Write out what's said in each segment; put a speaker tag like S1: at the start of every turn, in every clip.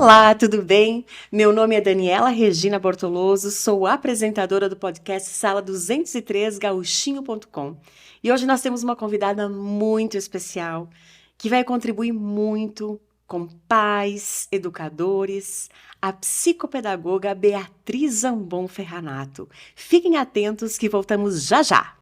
S1: Olá, tudo bem? Meu nome é Daniela Regina Bortoloso, sou apresentadora do podcast Sala 203 Gauchinho.com. E hoje nós temos uma convidada muito especial que vai contribuir muito com pais, educadores, a psicopedagoga Beatriz Zambon Ferranato. Fiquem atentos que voltamos já já.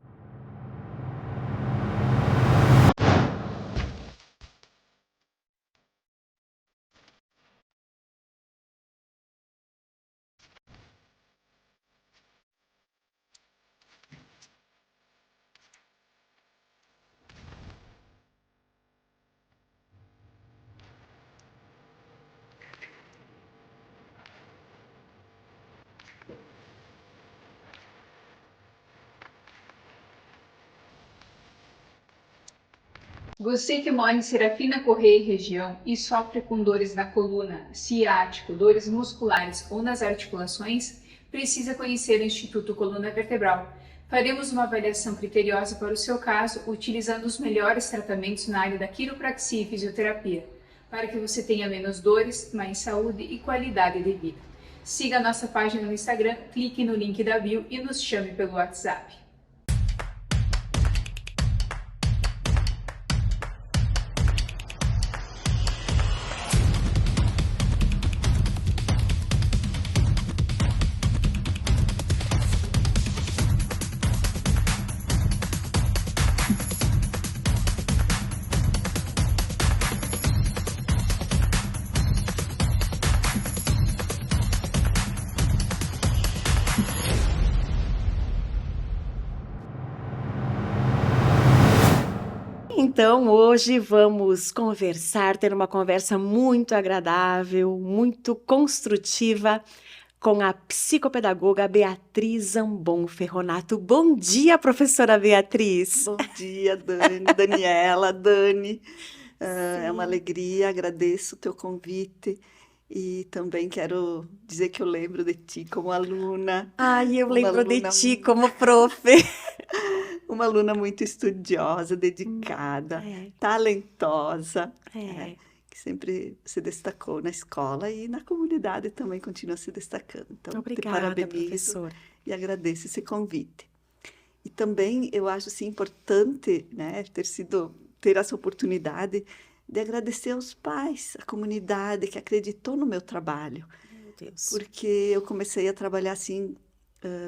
S2: Você que mora em Serafina Correia e região e sofre com dores na coluna, ciático, dores musculares ou nas articulações, precisa conhecer o Instituto Coluna Vertebral. Faremos uma avaliação criteriosa para o seu caso, utilizando os melhores tratamentos na área da quiropraxia e fisioterapia, para que você tenha menos dores, mais saúde e qualidade de vida. Siga a nossa página no Instagram, clique no link da bio e nos chame pelo WhatsApp.
S1: Então, hoje vamos conversar, ter uma conversa muito agradável, muito construtiva com a psicopedagoga Beatriz Zambon Ferranato. Bom dia, professora Beatriz.
S3: Bom dia, Daniela, Dani. É uma alegria, agradeço o teu convite e também quero dizer que eu lembro de ti como aluna.
S1: Ai, eu
S3: Uma
S1: lembro de
S3: aluna
S1: ti como prof.
S3: Uma aluna muito estudiosa, dedicada, talentosa, que sempre se destacou na escola e na comunidade também continua se destacando. Então, te
S1: Obrigada,
S3: parabenizo
S1: professora.
S3: e agradeço esse convite. E também eu acho assim, importante, né, ter essa oportunidade de agradecer aos pais, à comunidade que acreditou no meu trabalho.
S1: Meu Deus.
S3: Porque eu comecei a trabalhar assim,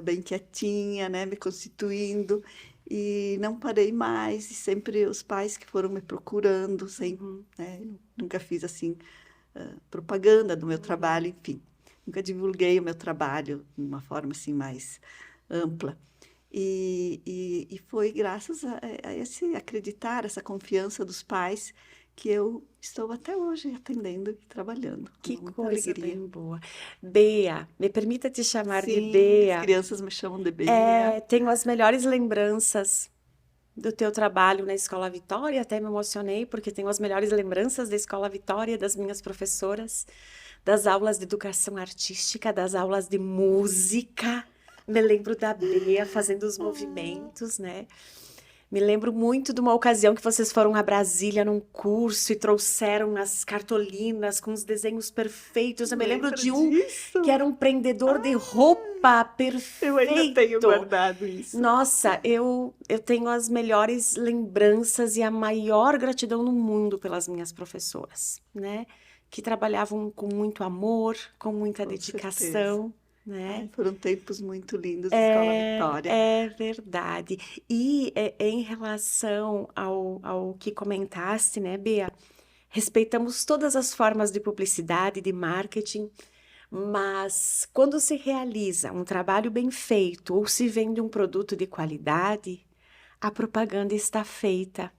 S3: bem quietinha, né, me constituindo, e não parei mais, e sempre os pais que foram me procurando, né, nunca fiz assim, propaganda do meu trabalho, enfim, nunca divulguei o meu trabalho de uma forma assim mais ampla. E foi graças a esse acreditar, essa confiança dos pais, que eu estou até hoje atendendo e trabalhando.
S1: Que
S3: Com muita
S1: coisa
S3: alegria.
S1: bem boa. Bea, me permita te chamar de
S3: Sim, as
S1: Bea.
S3: crianças me chamam de Bea.
S1: Tenho as melhores lembranças do teu trabalho na Escola Vitória, até me emocionei porque tenho as melhores lembranças da Escola Vitória, das minhas professoras, das aulas de educação artística, das aulas de música. Me lembro da Bea fazendo os movimentos, né? Me lembro muito de uma ocasião que vocês foram a Brasília num curso e trouxeram as cartolinas com os desenhos perfeitos. Eu me lembro de um
S3: disso?
S1: que era um prendedor de roupa
S3: Eu ainda tenho
S1: perfeito.
S3: guardado isso.
S1: Nossa, eu tenho as melhores lembranças e a maior gratidão no mundo pelas minhas professoras, né? Que trabalhavam com muito amor, com muita
S3: Com
S1: dedicação, né?
S3: Ai, foram tempos muito lindos da Escola Vitória.
S1: É verdade. E em relação ao que comentaste, né, Bea? Respeitamos todas as formas de publicidade, de marketing, mas quando se realiza um trabalho bem feito ou se vende um produto de qualidade, a propaganda está feita.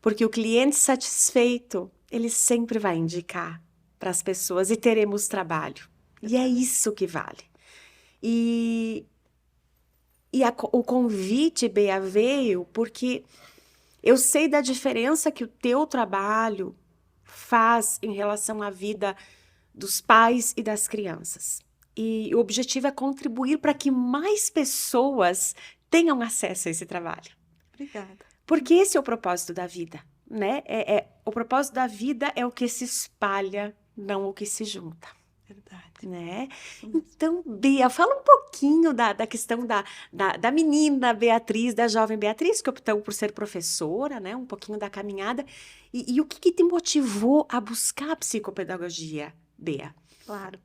S1: Porque o cliente satisfeito, ele sempre vai indicar para as pessoas e teremos trabalho. E é isso que vale. E o convite, Bea, veio porque eu sei da diferença que o teu trabalho faz em relação à vida dos pais e das crianças. E o objetivo é contribuir para que mais pessoas tenham acesso a esse trabalho.
S3: Obrigada.
S1: Porque esse é o propósito da vida, né? O propósito da vida é o que se espalha não o que se junta,
S3: Verdade.
S1: né?
S3: Isso mesmo.
S1: Então, Bia, fala um pouquinho da questão da menina Beatriz, da jovem Beatriz, que optou por ser professora, né? Um pouquinho da caminhada. E o que que te motivou a buscar a psicopedagogia, Bia?
S3: Claro.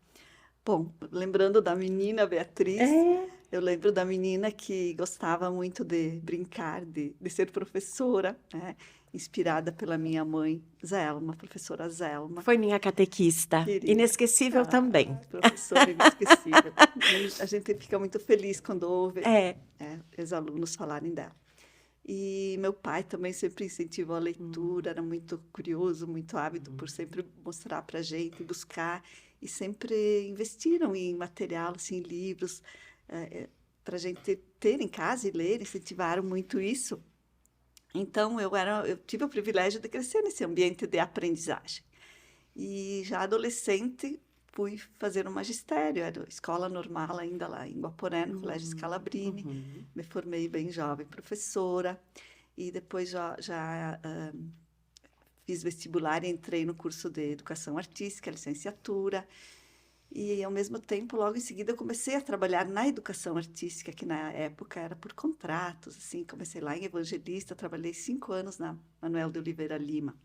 S3: Bom, lembrando da menina Beatriz,
S1: É.
S3: eu lembro da menina que gostava muito de brincar, de ser professora, né? Inspirada pela minha mãe, Zelma, professora Zelma,
S1: Foi minha catequista.
S3: querida.
S1: Inesquecível também.
S3: Ah, professora inesquecível. E a gente fica muito feliz quando ouve,
S1: É.
S3: ex-alunos falarem dela. E meu pai também sempre incentivou a leitura, era muito curioso, muito ávido por sempre mostrar para a gente, buscar, e sempre investiram em material, assim, livros, para a gente ter em casa e ler, incentivaram muito isso. Então, eu tive o privilégio de crescer nesse ambiente de aprendizagem. E já adolescente fui fazer um magistério, era escola normal ainda lá em Guaporé, no Colégio Scalabrini.
S1: Uhum.
S3: Me formei bem jovem professora e depois já fiz vestibular e entrei no curso de Educação Artística, licenciatura. E, ao mesmo tempo, logo em seguida, eu comecei a trabalhar na educação artística, que na época era por contratos, assim. Comecei lá em Evangelista, trabalhei 5 anos na Manuel de Oliveira Lima.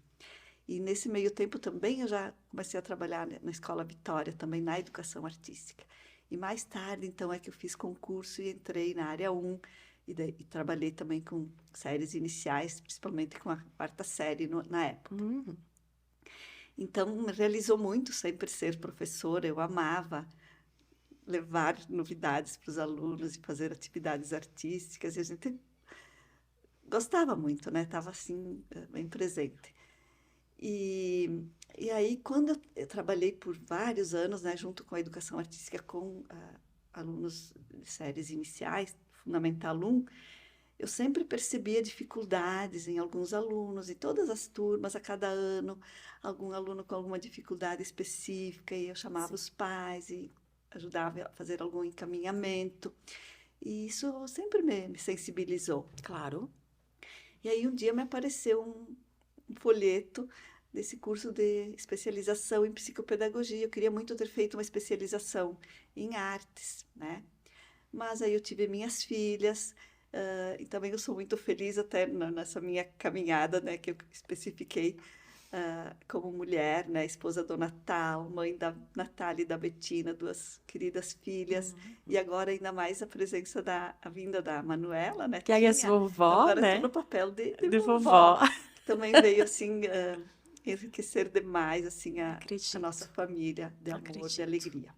S3: E nesse meio tempo também eu já comecei a trabalhar na Escola Vitória, também na educação artística. E mais tarde, então, é que eu fiz concurso e entrei na área 1 e trabalhei também com séries iniciais, principalmente com a quarta série na época.
S1: Uhum.
S3: Então, me realizou muito sempre ser professora, eu amava levar novidades para os alunos e fazer atividades artísticas, e a gente gostava muito, né? Estava assim, bem presente. E aí, quando eu trabalhei por vários anos, né, junto com a educação artística, com alunos de séries iniciais, Fundamental 1, eu sempre percebia dificuldades em alguns alunos, em todas as turmas, a cada ano, algum aluno com alguma dificuldade específica, e eu chamava
S1: Sim.
S3: os pais e ajudava a fazer algum encaminhamento. E isso sempre me sensibilizou.
S1: Claro.
S3: E aí, um dia me apareceu um folheto desse curso de especialização em psicopedagogia. Eu queria muito ter feito uma especialização em artes, né? Mas aí eu tive minhas filhas, e também eu sou muito feliz até nessa minha caminhada, né, que eu especifiquei como mulher, né, esposa do Natal, mãe da Natália e da Betina, duas queridas filhas, e agora ainda mais a vinda da Manuela,
S1: Que aí é
S3: netinha. Então
S1: vovó,
S3: agora estou
S1: né?
S3: no papel de
S1: De vovó.
S3: vovó, que também veio assim enriquecer demais assim a nossa
S1: Acredito,
S3: família de amor, de
S1: acredito.
S3: alegria.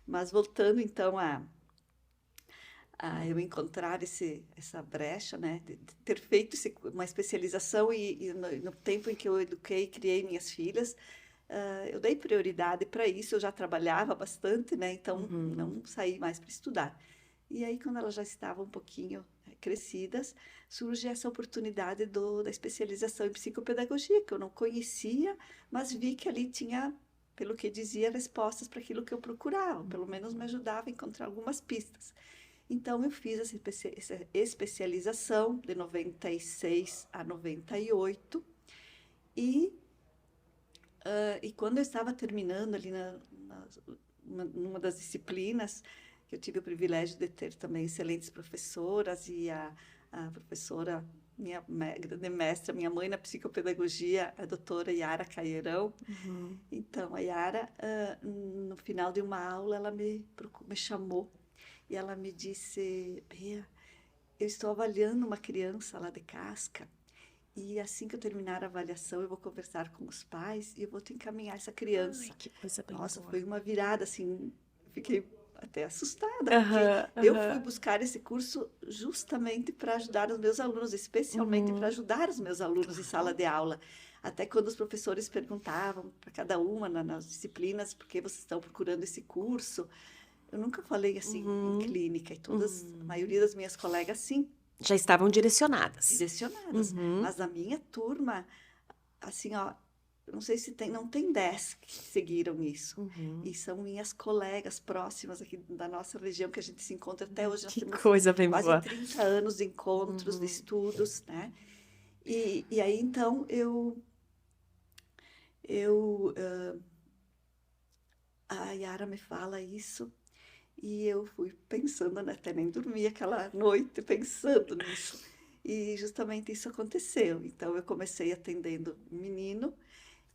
S3: Mas voltando então eu encontrar essa brecha, né, de ter feito uma especialização e no tempo em que eu eduquei e criei minhas filhas, eu dei prioridade para isso. Eu já trabalhava bastante, né, então não saí mais para estudar. E aí, quando elas já estavam um pouquinho crescidas, surge essa oportunidade da especialização em psicopedagogia, que eu não conhecia, mas vi que ali tinha, pelo que dizia, respostas para aquilo que eu procurava, pelo menos me ajudava a encontrar algumas pistas. Então, eu fiz essa especialização de 96 a 98 e, e quando eu estava terminando ali numa das disciplinas, que eu tive o privilégio de ter também excelentes professoras e a professora, minha grande mestra, minha mãe na psicopedagogia, a doutora Yara Caierão. Então, a Yara, no final de uma aula, ela me chamou e ela me disse: Bia, eu estou avaliando uma criança lá de Casca e assim que eu terminar a avaliação eu vou conversar com os pais e eu vou te encaminhar essa criança.
S1: Ai, que coisa bem
S3: Nossa,
S1: boa.
S3: foi uma virada, assim, fiquei até assustada, porque
S1: Aham,
S3: eu fui
S1: aham.
S3: buscar esse curso justamente para ajudar os meus alunos, especialmente para ajudar os meus alunos em sala de aula. Até quando os professores perguntavam para cada uma nas disciplinas por que vocês estão procurando esse curso, eu nunca falei assim em clínica, e a maioria das minhas colegas, sim,
S1: Já estavam direcionadas.
S3: direcionadas. Mas na minha turma, assim, ó, não sei se não tem 10 que seguiram isso. E são minhas colegas próximas aqui da nossa região, que a gente se encontra até hoje. Nós
S1: Que
S3: temos
S1: coisa bem
S3: quase
S1: boa.
S3: 30 anos de encontros, de estudos, né? E aí, então, eu a Yara me fala isso e eu fui pensando, né, até nem dormi aquela noite pensando nisso. E justamente isso aconteceu. Então eu comecei atendendo um menino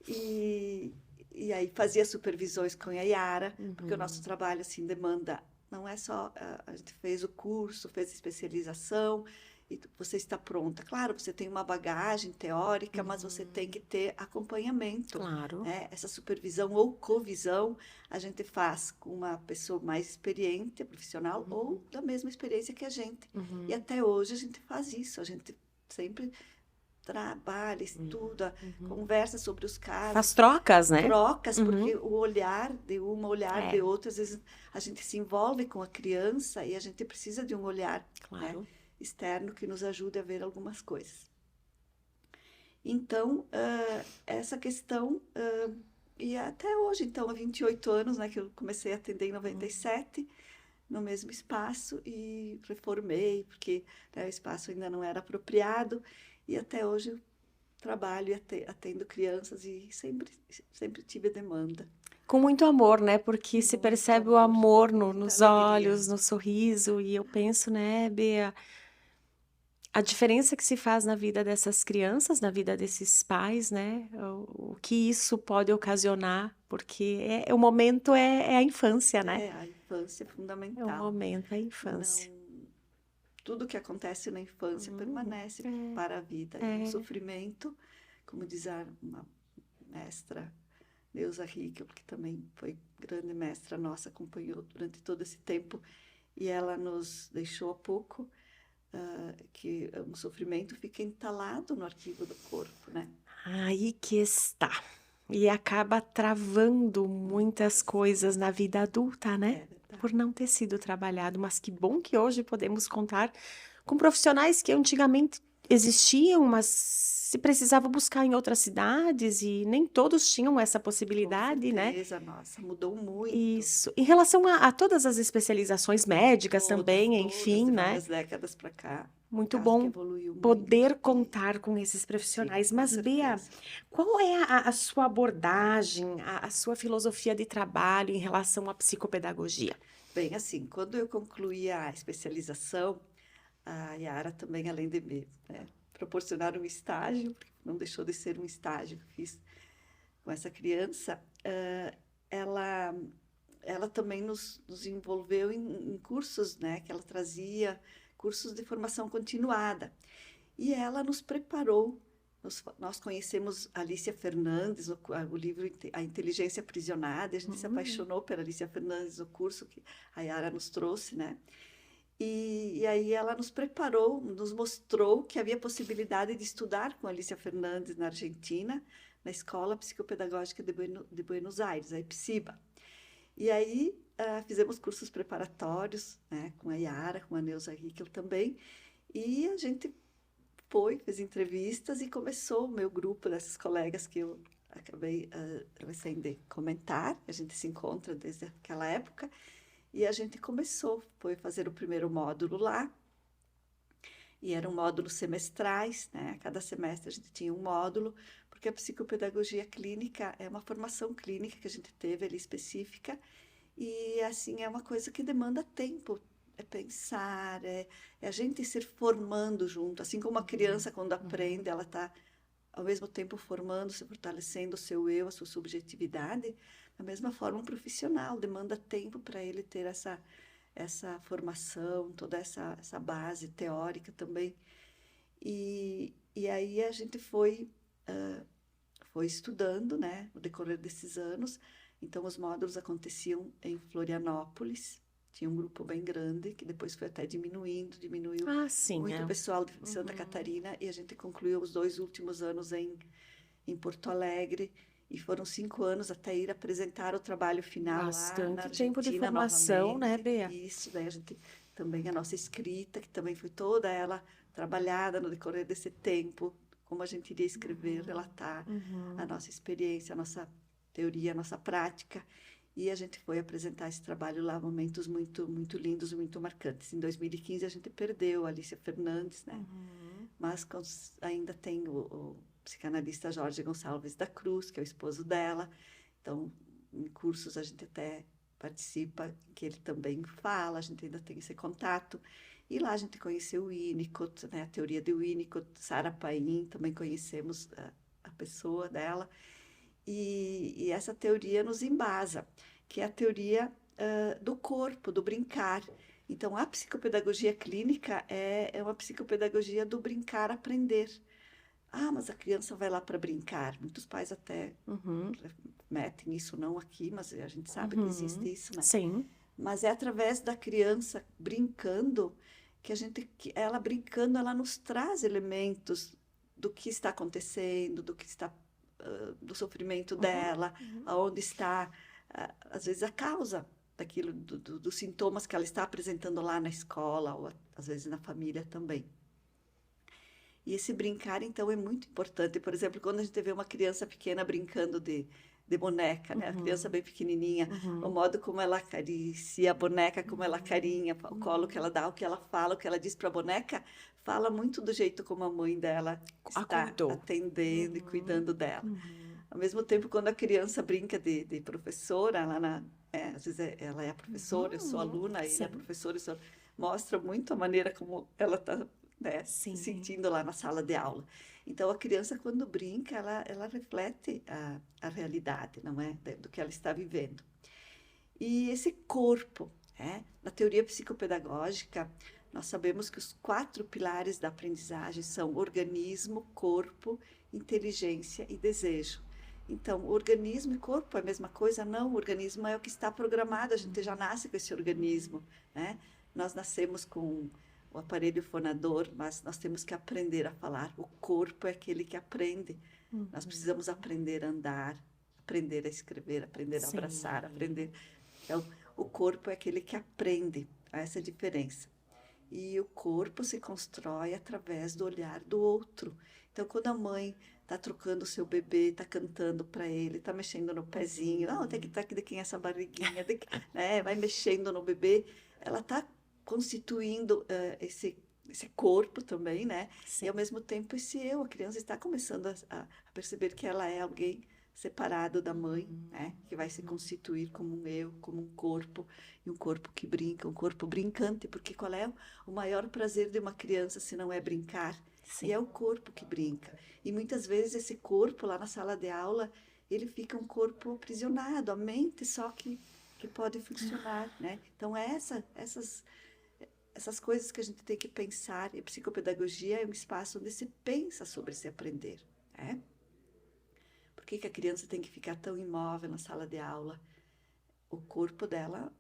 S3: e, e aí fazia supervisões com a Yara, porque o nosso trabalho assim demanda, não é só a gente fez o curso, fez a especialização e você está pronta. Claro, você tem uma bagagem teórica, mas você tem que ter acompanhamento,
S1: Claro.
S3: né? Essa supervisão ou covisão a gente faz com uma pessoa mais experiente, profissional, ou da mesma experiência que a gente. E até hoje a gente faz isso, a gente sempre trabalha, estuda, conversa sobre os
S1: Faz
S3: casos,
S1: trocas, né?
S3: trocas, porque
S1: Uhum.
S3: o olhar de uma, o olhar
S1: É,
S3: de outra, às vezes a gente se envolve com a criança e a gente precisa de um olhar, né,
S1: claro.
S3: externo que nos ajude a ver algumas coisas. Então, essa questão, e até hoje, então, há 28 anos, né, que eu comecei a atender em 97, no mesmo espaço, e reformei, porque, né, o espaço ainda não era apropriado, e até hoje eu trabalho e atendo crianças e sempre tive demanda.
S1: Com muito amor, né? Porque se
S3: Muito
S1: percebe o
S3: amor,
S1: amor
S3: muita
S1: nos
S3: alegria.
S1: olhos, no sorriso, e eu penso, né, Bea, a diferença que se faz na vida dessas crianças, na vida desses pais, né? O que isso pode ocasionar, porque o momento é a infância, né?
S3: A infância é
S1: É o
S3: fundamental.
S1: momento, é a infância.
S3: Não, tudo que acontece na infância permanece para a vida. E o
S1: É,
S3: sofrimento, como diz uma mestra, Neuza Hickel, que também foi grande mestra nossa, acompanhou durante todo esse tempo, e ela nos deixou há pouco, que o sofrimento fica entalado no arquivo do corpo, né?
S1: aí que está. E acaba travando muitas
S3: Muitas.
S1: coisas na vida adulta, né?
S3: É verdade.
S1: Por não ter sido trabalhado. Mas que bom que hoje podemos contar com profissionais que antigamente existiam, mas se precisava buscar em outras cidades e nem todos tinham essa
S3: Com
S1: possibilidade, né?
S3: certeza, nossa, mudou muito.
S1: Isso. Em relação a todas as especializações médicas
S3: Todas,
S1: também,
S3: todas,
S1: enfim,
S3: de
S1: né?
S3: várias décadas para cá. O
S1: Muito
S3: caso que
S1: bom
S3: evoluiu muito
S1: poder
S3: e
S1: contar com esses
S3: sim,
S1: profissionais.
S3: com
S1: Mas, Bea,
S3: certeza.
S1: qual é a sua abordagem, a sua filosofia de trabalho em relação à psicopedagogia?
S3: Bem, assim, quando eu concluí a especialização, a Yara também, além de me, né, proporcionar um estágio, porque não deixou de ser um estágio que fiz com essa criança, ela, ela também nos envolveu em cursos, né, que ela trazia, cursos de formação continuada. E ela nos preparou. Nós conhecemos Alicia Fernandes, o livro A Inteligência Aprisionada, e a gente se apaixonou pela Alicia Fernandes, o curso que a Yara nos trouxe, né? E aí ela nos preparou, nos mostrou que havia possibilidade de estudar com a Alicia Fernandes na Argentina, na Escola Psicopedagógica de Buenos Aires, a EPSIBA. E aí fizemos cursos preparatórios, né, com a Yara, com a Neuza Hickel também, e a gente fez entrevistas e começou o meu grupo dessas colegas que eu acabei sem de comentar, a gente se encontra desde aquela época, e a gente foi fazer o primeiro módulo lá, e eram módulos semestrais, né? A cada semestre a gente tinha um módulo, porque a psicopedagogia clínica é uma formação clínica que a gente teve ali específica, e assim é uma coisa que demanda tempo, é pensar, é a gente se formando junto, assim como a criança quando aprende, ela está ao mesmo tempo formando, se fortalecendo o seu eu, a sua subjetividade, da mesma forma um profissional demanda tempo para ele ter essa formação, toda essa base teórica também. E aí a gente foi estudando, né, no decorrer desses anos. Então, os módulos aconteciam em Florianópolis, tinha um grupo bem grande, que depois foi até diminuiu
S1: Ah, sim,
S3: muito
S1: é.
S3: o pessoal de Santa Catarina, e a gente concluiu os 2 últimos anos em Porto Alegre, e foram 5 anos até ir apresentar o trabalho final lá na
S1: Bastante tempo de
S3: Argentina
S1: formação, né,
S3: novamente.
S1: Bea?
S3: Isso, daí a gente também, a nossa escrita, que também foi toda ela trabalhada no decorrer desse tempo, como a gente iria escrever, relatar a nossa experiência, a nossa teoria, a nossa prática. E a gente foi apresentar esse trabalho lá, momentos muito, muito lindos, muito marcantes. Em 2015 a gente perdeu a Alicia Fernandes, né? Mas ainda tem o psicanalista Jorge Gonçalves da Cruz, que é o esposo dela. Então, em cursos a gente até participa, que ele também fala, a gente ainda tem esse contato. E lá a gente conheceu o Winnicott, né, a teoria de Winnicott, Sarah Pain, também conhecemos a pessoa dela. E essa teoria nos embasa, que é a teoria do corpo, do brincar. Então, a psicopedagogia clínica é uma psicopedagogia do brincar, aprender. Ah, mas a criança vai lá para brincar. Muitos pais até
S1: Uhum.
S3: metem isso não aqui, mas a gente sabe que existe isso, né?
S1: Sim.
S3: Mas é através da criança brincando que ela brincando, ela nos traz elementos do que está acontecendo, do que está do sofrimento dela, aonde está às vezes a causa daquilo, dos sintomas que ela está apresentando lá na escola ou às vezes na família também. E esse brincar, então, é muito importante. Por exemplo, quando a gente vê uma criança pequena brincando de boneca, né? A criança bem pequenininha, o modo como ela acaricia a boneca, como ela carinha, o colo que ela dá, o que ela fala, o que ela diz para a boneca, fala muito do jeito como a mãe dela está
S1: Acuidou.
S3: atendendo e cuidando dela. Ao mesmo tempo, quando a criança brinca de professora, às vezes ela é a professora, eu sou aluna, ele é
S1: Sim.
S3: professor, mostra muito a maneira como ela está, né, se
S1: Sim.
S3: sentindo lá na sala de aula. Então, a criança, quando brinca, ela reflete a realidade, não é? Do que ela está vivendo. E esse corpo, na teoria psicopedagógica, nós sabemos que os 4 pilares da aprendizagem são organismo, corpo, inteligência e desejo. Então, organismo e corpo é a mesma coisa? Não, o organismo é o que está programado, a gente já nasce com esse organismo, né? Nós nascemos com o aparelho fonador, mas nós temos que aprender a falar. O corpo é aquele que aprende. Nós precisamos aprender a andar, aprender a escrever, aprender a abraçar, aprender. Então, o corpo é aquele que aprende. Essa é a diferença. E o corpo se constrói através do olhar do outro. Então, quando a mãe está trocando o seu bebê, está cantando para ele, está mexendo no pezinho, tem que estar aqui de quem é essa barriguinha, né? Vai mexendo no bebê, ela está constituindo esse corpo também, né?
S1: Sim.
S3: E ao mesmo tempo a criança está começando a perceber que ela é alguém separado da mãe, né? Que vai se constituir como um eu, como um corpo, e um corpo que brinca, um corpo brincante, porque qual é o maior prazer de uma criança se não é brincar?
S1: Sim.
S3: E é o corpo que brinca. E muitas vezes esse corpo lá na sala de aula, ele fica um corpo aprisionado, a mente só que pode funcionar, né? Então essas coisas que a gente tem que pensar, e a psicopedagogia é um espaço onde se pensa sobre se aprender, né? Por que a criança tem que ficar tão imóvel na sala de aula? O corpo dela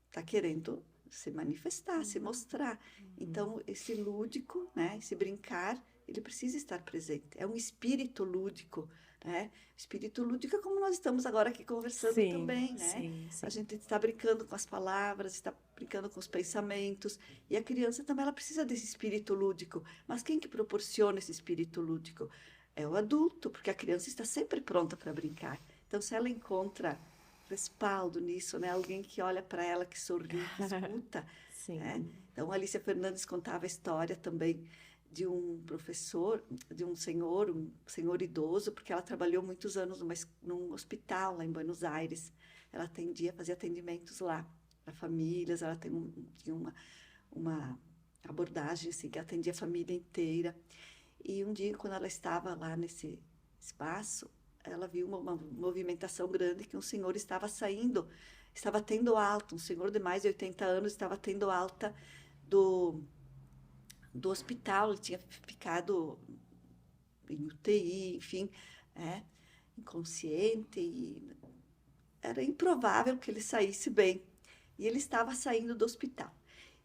S3: está querendo se manifestar, se mostrar. Então, esse lúdico, né, esse brincar, ele precisa estar presente. É um espírito lúdico, né? Espírito lúdico é como nós estamos agora aqui conversando também, né?
S1: Sim.
S3: A gente está brincando com as palavras, está brincando com os pensamentos, e a criança também ela precisa desse espírito lúdico. Mas quem que proporciona esse espírito lúdico? É o adulto, porque a criança está sempre pronta para brincar. Então, se ela encontra respaldo nisso, né? Alguém que olha para ela, que sorri, que escuta,
S1: Sim.
S3: né? Então, a Alicia Fernandes contava a história também de um professor, de um senhor idoso, porque ela trabalhou muitos anos num hospital lá em Buenos Aires. Ela fazia atendimentos lá para famílias, ela tinha uma abordagem assim, que atendia a família inteira. E um dia, quando ela estava lá nesse espaço, ela viu uma movimentação grande que um senhor estava tendo alta, um senhor de mais de 80 anos estava tendo alta do hospital, ele tinha ficado em UTI, enfim, inconsciente, e era improvável que ele saísse bem. E ele estava saindo do hospital.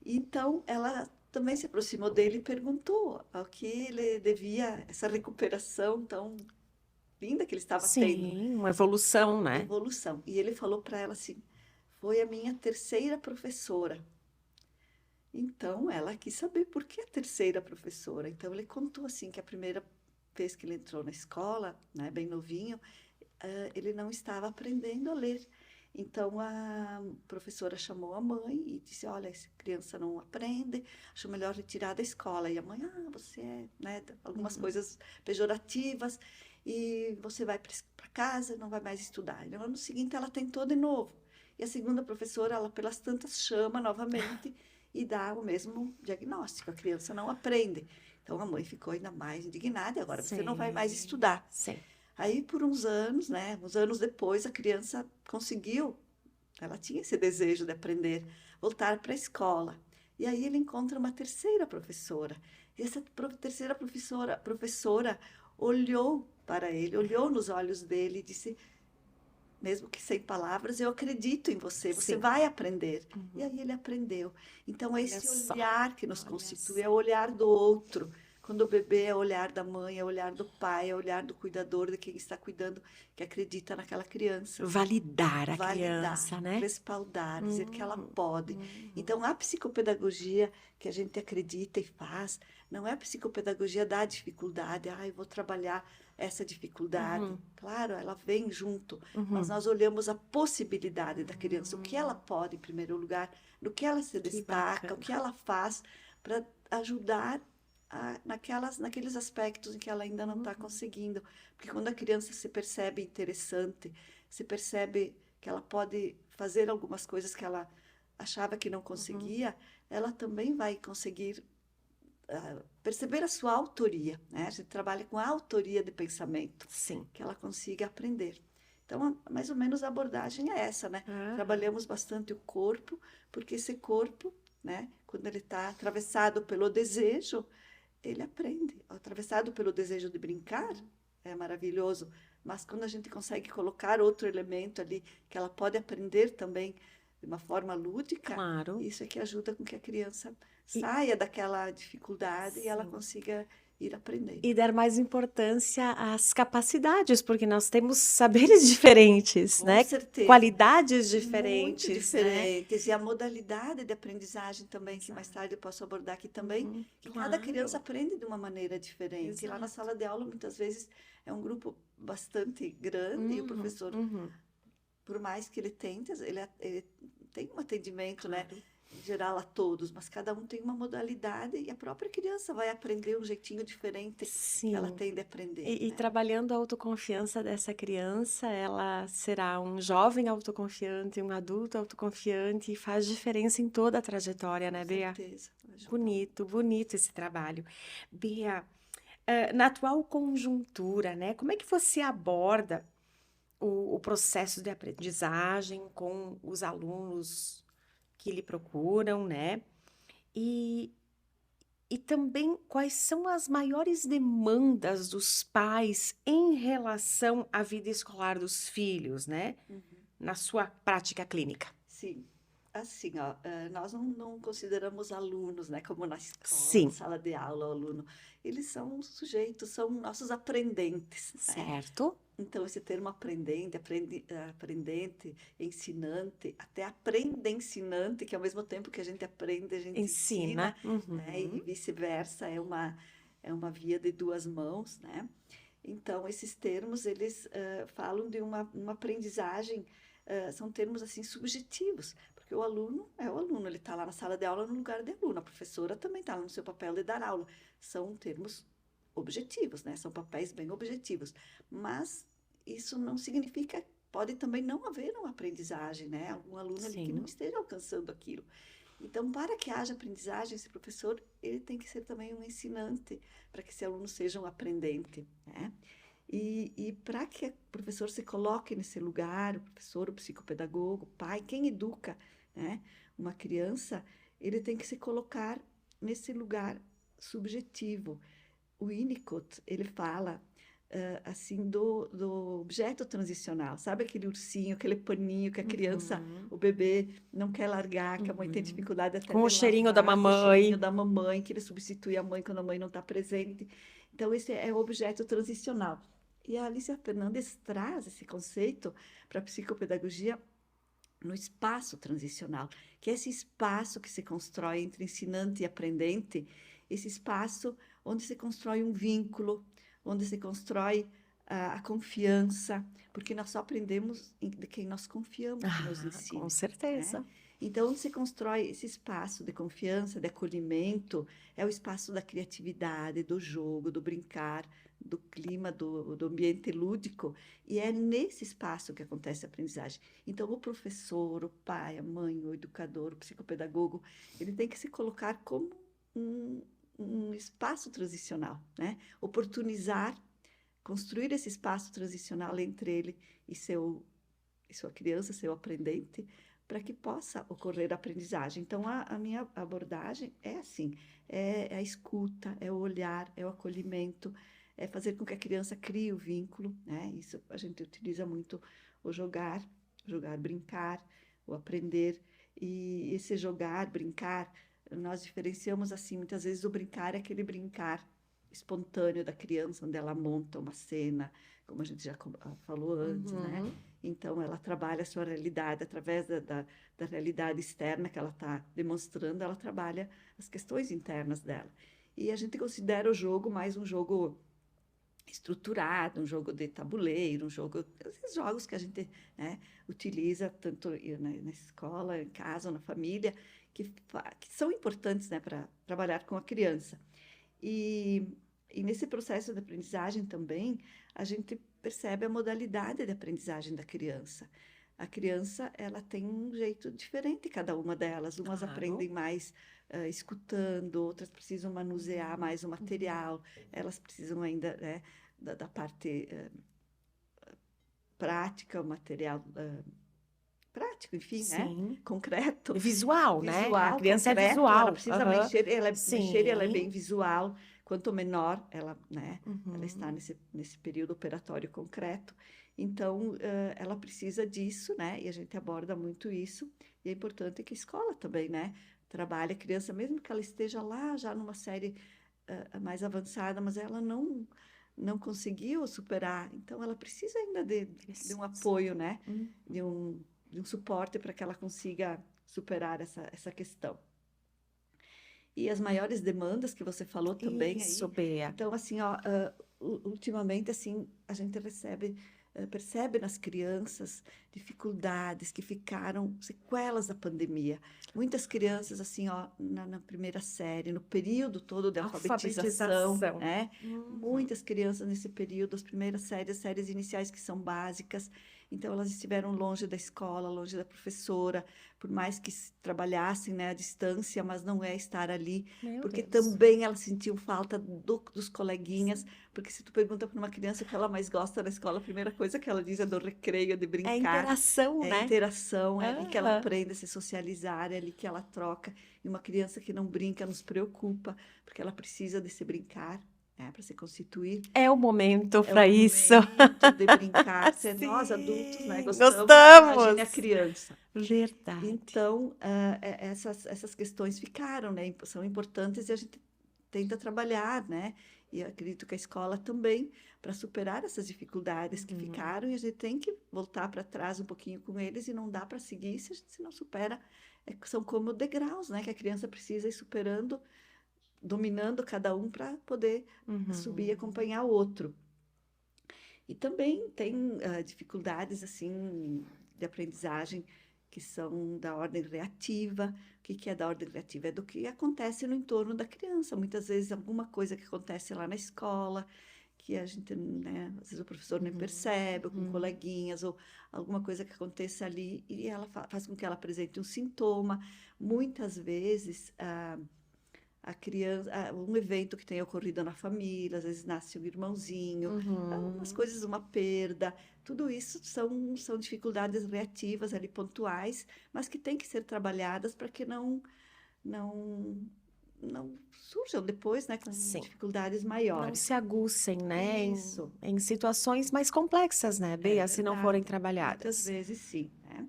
S3: Então, ela também se aproximou dele e perguntou ao que ele devia essa recuperação tão linda que ele estava tendo.
S1: Sim, uma evolução, né?
S3: Evolução. E ele falou para ela assim: foi a minha terceira professora. Então ela quis saber por que a terceira professora. Então ele contou assim que a primeira vez que ele entrou na escola, né, bem novinho, ele não estava aprendendo a ler. Então a professora chamou a mãe e disse: olha, essa criança não aprende, acho melhor retirar da escola. E a mãe: você é, né, algumas coisas pejorativas. e você vai para casa, não vai mais estudar. E no ano seguinte ela tentou de novo. E a segunda professora, ela pelas tantas chama novamente e dá o mesmo diagnóstico. A criança não aprende. Então a mãe ficou ainda mais indignada, e agora você não vai mais
S1: Sim,
S3: estudar.
S1: sim.
S3: Aí por uns anos, né, uns anos depois, a criança conseguiu, ela tinha esse desejo de aprender, voltar para a escola. E aí ele encontra uma terceira professora. E essa terceira professora olhou para ele, olhou nos olhos dele e disse: mesmo que sem palavras, eu acredito em você, você
S1: Sim.
S3: vai aprender. E
S1: Uhum.
S3: aí ele aprendeu. Então, é
S1: Olha
S3: esse
S1: só,
S3: olhar que nos
S1: olha
S3: constitui,
S1: só.
S3: é o olhar do outro. Quando o bebê é o olhar da mãe, é o olhar do pai, é o olhar do cuidador, de quem está cuidando, que acredita naquela criança.
S1: Validar a
S3: Validar,
S1: criança, né?
S3: respaldar, dizer que ela
S1: Uhum.
S3: pode.
S1: Uhum.
S3: Então, a psicopedagogia que a gente acredita e faz, não é a psicopedagogia da dificuldade, eu vou trabalhar essa dificuldade.
S1: Uhum.
S3: Claro, ela vem junto, mas
S1: Uhum.
S3: nós olhamos a possibilidade da criança, o que ela pode, em primeiro lugar, no que ela se
S1: Que
S3: destaca, o
S1: bacana.
S3: que ela faz para ajudar naqueles aspectos em que ela ainda não está
S1: Uhum.
S3: conseguindo. Porque quando a criança se percebe interessante, se percebe que ela pode fazer algumas coisas que ela achava que não
S1: Uhum.
S3: conseguia, ela também vai conseguir perceber a sua autoria, né? A gente trabalha com a autoria de pensamento,
S1: Sim.
S3: que ela consiga aprender. Então, mais ou menos a abordagem é essa, né?
S1: Aham.
S3: Trabalhamos bastante o corpo, porque esse corpo, né, quando ele está atravessado pelo desejo, ele aprende. Atravessado pelo desejo de brincar, é maravilhoso, mas quando a gente consegue colocar outro elemento ali, que ela pode aprender também de uma forma lúdica,
S1: Claro.
S3: isso é que ajuda com que a criança
S1: E,
S3: saia daquela dificuldade e ela
S1: sim.
S3: consiga ir aprendendo.
S1: E dar mais importância às capacidades, porque nós temos saberes diferentes,
S3: Com
S1: né?
S3: certeza,
S1: Qualidades
S3: muito
S1: diferentes, né?
S3: diferentes. E a modalidade de aprendizagem também, que mais
S1: Exato.
S3: tarde eu posso abordar aqui também,
S1: Uhum.
S3: que cada criança
S1: Claro.
S3: aprende de uma maneira diferente. E lá na
S1: Exato.
S3: sala de aula, muitas vezes, é um grupo bastante grande e o
S1: Uhum.
S3: professor,
S1: Uhum.
S3: por mais que ele tente, ele tem um atendimento, né,
S1: Claro.
S3: geral a todos, mas cada um tem uma modalidade e a própria criança vai aprender um jeitinho diferente que ela
S1: Sim.
S3: tem de aprender,
S1: E
S3: né?
S1: trabalhando a autoconfiança dessa criança, ela será um jovem autoconfiante, um adulto autoconfiante e faz diferença em toda a trajetória,
S3: Com
S1: né, Bea?
S3: certeza, ajuda
S1: Bonito,
S3: muito.
S1: bonito esse trabalho. Bea, na atual conjuntura, né, como é que você aborda o processo de aprendizagem com os alunos que lhe procuram, né? E, e também quais são as maiores demandas dos pais em relação à vida escolar dos filhos, né?
S3: Uhum.
S1: Na sua prática clínica.
S3: Sim, assim, ó, nós não consideramos alunos, né, como na escola, na
S1: Sim,
S3: sala de aula, o aluno. Eles são sujeitos, são nossos aprendentes, né?
S1: certo?
S3: Então, esse termo aprendente, aprendente, ensinante, até aprende-ensinante, que ao mesmo tempo que a gente aprende, a gente ensina,
S1: Ensina.
S3: né? E
S1: Uhum.
S3: vice-versa, é uma via de duas mãos, né? Então, esses termos, eles falam de uma aprendizagem, são termos, assim, subjetivos, porque o aluno é o aluno, ele está lá na sala de aula no lugar de aluno, a professora também está lá no seu papel de dar aula. São termos objetivos, né? São papéis bem objetivos, mas isso não significa, pode também não haver uma aprendizagem, né? Algum aluno ali que não
S1: Sim,
S3: esteja alcançando aquilo. Então, para que haja aprendizagem, esse professor, ele tem que ser também um ensinante, para que esse aluno seja um aprendente, né? E para que o professor se coloque nesse lugar, o professor, o psicopedagogo, o pai, quem educa, né, uma criança, ele tem que se colocar nesse lugar subjetivo. O Winnicott, ele fala assim do objeto transicional, sabe aquele ursinho, aquele paninho que a criança,
S1: uhum,
S3: o bebê não quer largar, que a mãe tem
S1: uhum.
S3: dificuldade até
S1: Com o
S3: de
S1: cheirinho da
S3: lavar, com o cheirinho
S1: mamãe.
S3: da mamãe, que ele substitui a mãe quando a mãe não está presente. Então, esse é o objeto transicional. E a Alicia Fernandes traz esse conceito para a psicopedagogia no espaço transicional, que é esse espaço que se constrói entre ensinante e aprendente, esse espaço onde se constrói um vínculo, onde se constrói a confiança, porque nós só aprendemos de quem nós confiamos que nos
S1: Ah, com
S3: ensine, né?
S1: certeza.
S3: Então, onde se constrói esse espaço de confiança, de acolhimento, é o espaço da criatividade, do jogo, do brincar, do clima, do ambiente lúdico, e é nesse espaço que acontece a aprendizagem. Então, o professor, o pai, a mãe, o educador, o psicopedagogo, ele tem que se colocar como um, um espaço transicional, né? Oportunizar, construir esse espaço transicional entre ele e sua criança, seu aprendente, para que possa ocorrer a aprendizagem. Então, a minha abordagem é assim, é a escuta, é o olhar, é o acolhimento, é fazer com que a criança crie o vínculo, né? Isso a gente utiliza muito o jogar, brincar, o aprender, e esse jogar, brincar, nós diferenciamos assim, muitas vezes o brincar é aquele brincar espontâneo da criança, onde ela monta uma cena, como a gente já falou antes, né?
S1: Uhum.
S3: Então, ela trabalha a sua realidade através da realidade externa que ela está demonstrando, ela trabalha as questões internas dela. E a gente considera o jogo mais um jogo estruturado, um jogo de tabuleiro, esses jogos que a gente, né, utiliza tanto na escola, em casa ou na família, que são importantes, né, para trabalhar com a criança. E, e nesse processo de aprendizagem também, a gente percebe a modalidade de aprendizagem da criança. A criança, ela tem um jeito diferente, cada uma delas. Umas
S1: Claro.
S3: aprendem mais escutando, outras precisam manusear mais o material, elas precisam ainda, né, da parte prática, o material prático, enfim, né?
S1: Sim.
S3: Concreto.
S1: Visual, né? A
S3: Visual,
S1: criança é
S3: concreto,
S1: visual.
S3: ela precisa
S1: Aham.
S3: mexer, mexer, ela é bem
S1: Sim.
S3: visual. Quanto menor ela, né, ela está
S1: Uhum.
S3: nesse período operatório concreto. Então, ela precisa disso, né? E a gente aborda muito isso. E é importante que a escola também, né, trabalhe a criança, mesmo que ela esteja lá já numa série mais avançada, mas ela não conseguiu superar. Então, ela precisa ainda de um apoio, né?
S1: Uhum.
S3: De um suporte para que ela consiga superar essa questão. E as maiores demandas que você falou também
S1: Isso,
S3: aí.
S1: Bea.
S3: Então, assim, ó, ultimamente, assim, a gente percebe nas crianças dificuldades que ficaram sequelas da pandemia. Muitas crianças, assim, ó, na primeira série, no período todo de alfabetização,
S1: Alfabetização.
S3: né?
S1: Uhum.
S3: Muitas crianças nesse período, as primeiras séries, séries iniciais que são básicas, então elas estiveram longe da escola, longe da professora, por mais que trabalhassem, né, à distância, mas não é estar ali,
S1: Meu
S3: porque
S1: Deus.
S3: também elas sentiam falta dos coleguinhas, porque se tu pergunta para uma criança o que ela mais gosta na escola, a primeira coisa que ela diz é do recreio, de
S1: É
S3: brincar,
S1: interação,
S3: é
S1: né?
S3: interação, é ali que ela
S1: Aham.
S3: aprende a se socializar, é ali que ela troca. E uma criança que não brinca nos preocupa, porque ela precisa desse brincar, né, para se constituir.
S1: É o momento
S3: É o
S1: para isso.
S3: momento de brincar. Se nós adultos, né,
S1: Sim,
S3: gostamos, imagine a
S1: gostamos.
S3: criança.
S1: Verdade.
S3: Então, essas questões ficaram, né? São importantes e a gente tenta trabalhar, né? E eu acredito que a escola também, para superar essas dificuldades que
S1: Uhum.
S3: ficaram, e a gente tem que voltar para trás um pouquinho com eles e não dá para seguir se a gente se não supera. São como degraus, né? Que a criança precisa ir superando, dominando cada um para poder subir e
S1: Uhum.
S3: acompanhar o outro. E também tem dificuldades assim de aprendizagem que são da ordem reativa. O que é da ordem reativa? É do que acontece no entorno da criança. Muitas vezes alguma coisa que acontece lá na escola, que a gente, né, às vezes o professor nem percebe, ou com
S1: Uhum.
S3: coleguinhas, ou alguma coisa que aconteça ali, e ela faz com que ela apresente um sintoma. Muitas vezes, a criança, um evento que tenha ocorrido na família, às vezes nasce um irmãozinho, algumas
S1: Uhum.
S3: coisas, uma perda, tudo isso são dificuldades reativas ali, pontuais, mas que têm que ser trabalhadas para que não, não surjam depois, né, com
S1: Sim.
S3: dificuldades
S1: Não
S3: maiores.
S1: se aguçem, né?
S3: Isso,
S1: Em situações mais complexas, né,
S3: é
S1: Bea, se não forem
S3: verdade. Muitas
S1: trabalhadas.
S3: vezes sim, né?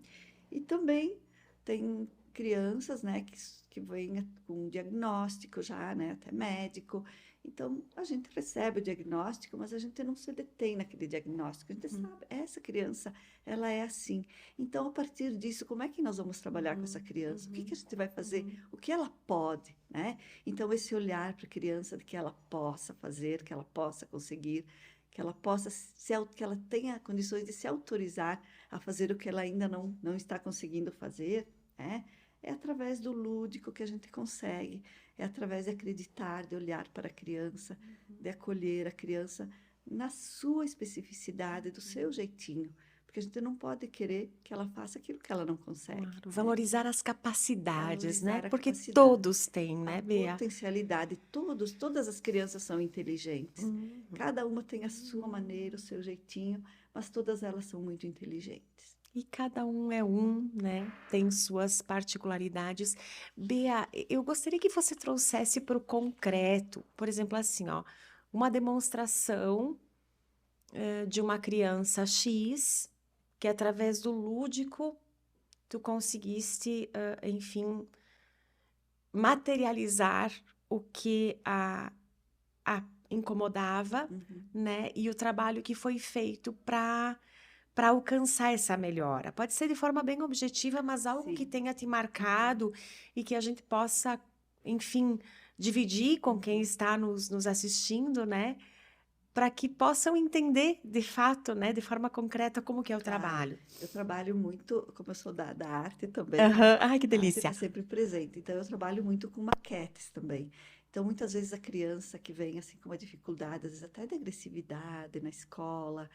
S3: E também tem crianças, né, que vêm com um diagnóstico já, né, até médico. Então, a gente recebe o diagnóstico, mas a gente não se detém naquele diagnóstico. A gente sabe, essa criança, ela é assim. Então, a partir disso, como é que nós vamos trabalhar com essa criança? O que a gente vai fazer? O que ela pode, né? Então, esse olhar para a criança de que ela possa fazer, que ela possa conseguir, que ela possa que ela tenha condições de se autorizar a fazer o que ela ainda não está conseguindo fazer, né? É através do lúdico que a gente consegue, é através de acreditar, de olhar para a criança, de acolher a criança na sua especificidade, do seu jeitinho, porque a gente não pode querer que ela faça aquilo que ela não consegue,
S1: Claro,
S3: né?
S1: valorizar as capacidades, né?
S3: Valorizar a
S1: Porque
S3: capacidade,
S1: todos têm,
S3: a
S1: né, Bea?
S3: potencialidade. Todas as crianças são inteligentes.
S1: Uhum.
S3: Cada uma tem a sua maneira, o seu jeitinho, mas todas elas são muito inteligentes.
S1: E cada um é um, né? Tem suas particularidades. Bea, eu gostaria que você trouxesse para o concreto, por exemplo, assim, ó, uma demonstração de uma criança X, que através do lúdico tu conseguiste, enfim, materializar o que a incomodava,
S3: Uhum.
S1: né? E o trabalho que foi feito para alcançar essa melhora. Pode ser de forma bem objetiva, mas algo que
S3: Sim.
S1: tenha te marcado e que a gente possa, enfim, dividir com quem está nos assistindo, né? Para que possam entender de fato, né, de forma concreta, como que é o
S3: Claro,
S1: trabalho.
S3: eu trabalho muito, como eu sou da arte também,
S1: Aham. Ai, que
S3: a arte está
S1: delícia.
S3: sempre presente, então eu trabalho muito com maquetes também. Então, muitas vezes a criança que vem assim com uma dificuldade, às vezes até de agressividade na escola,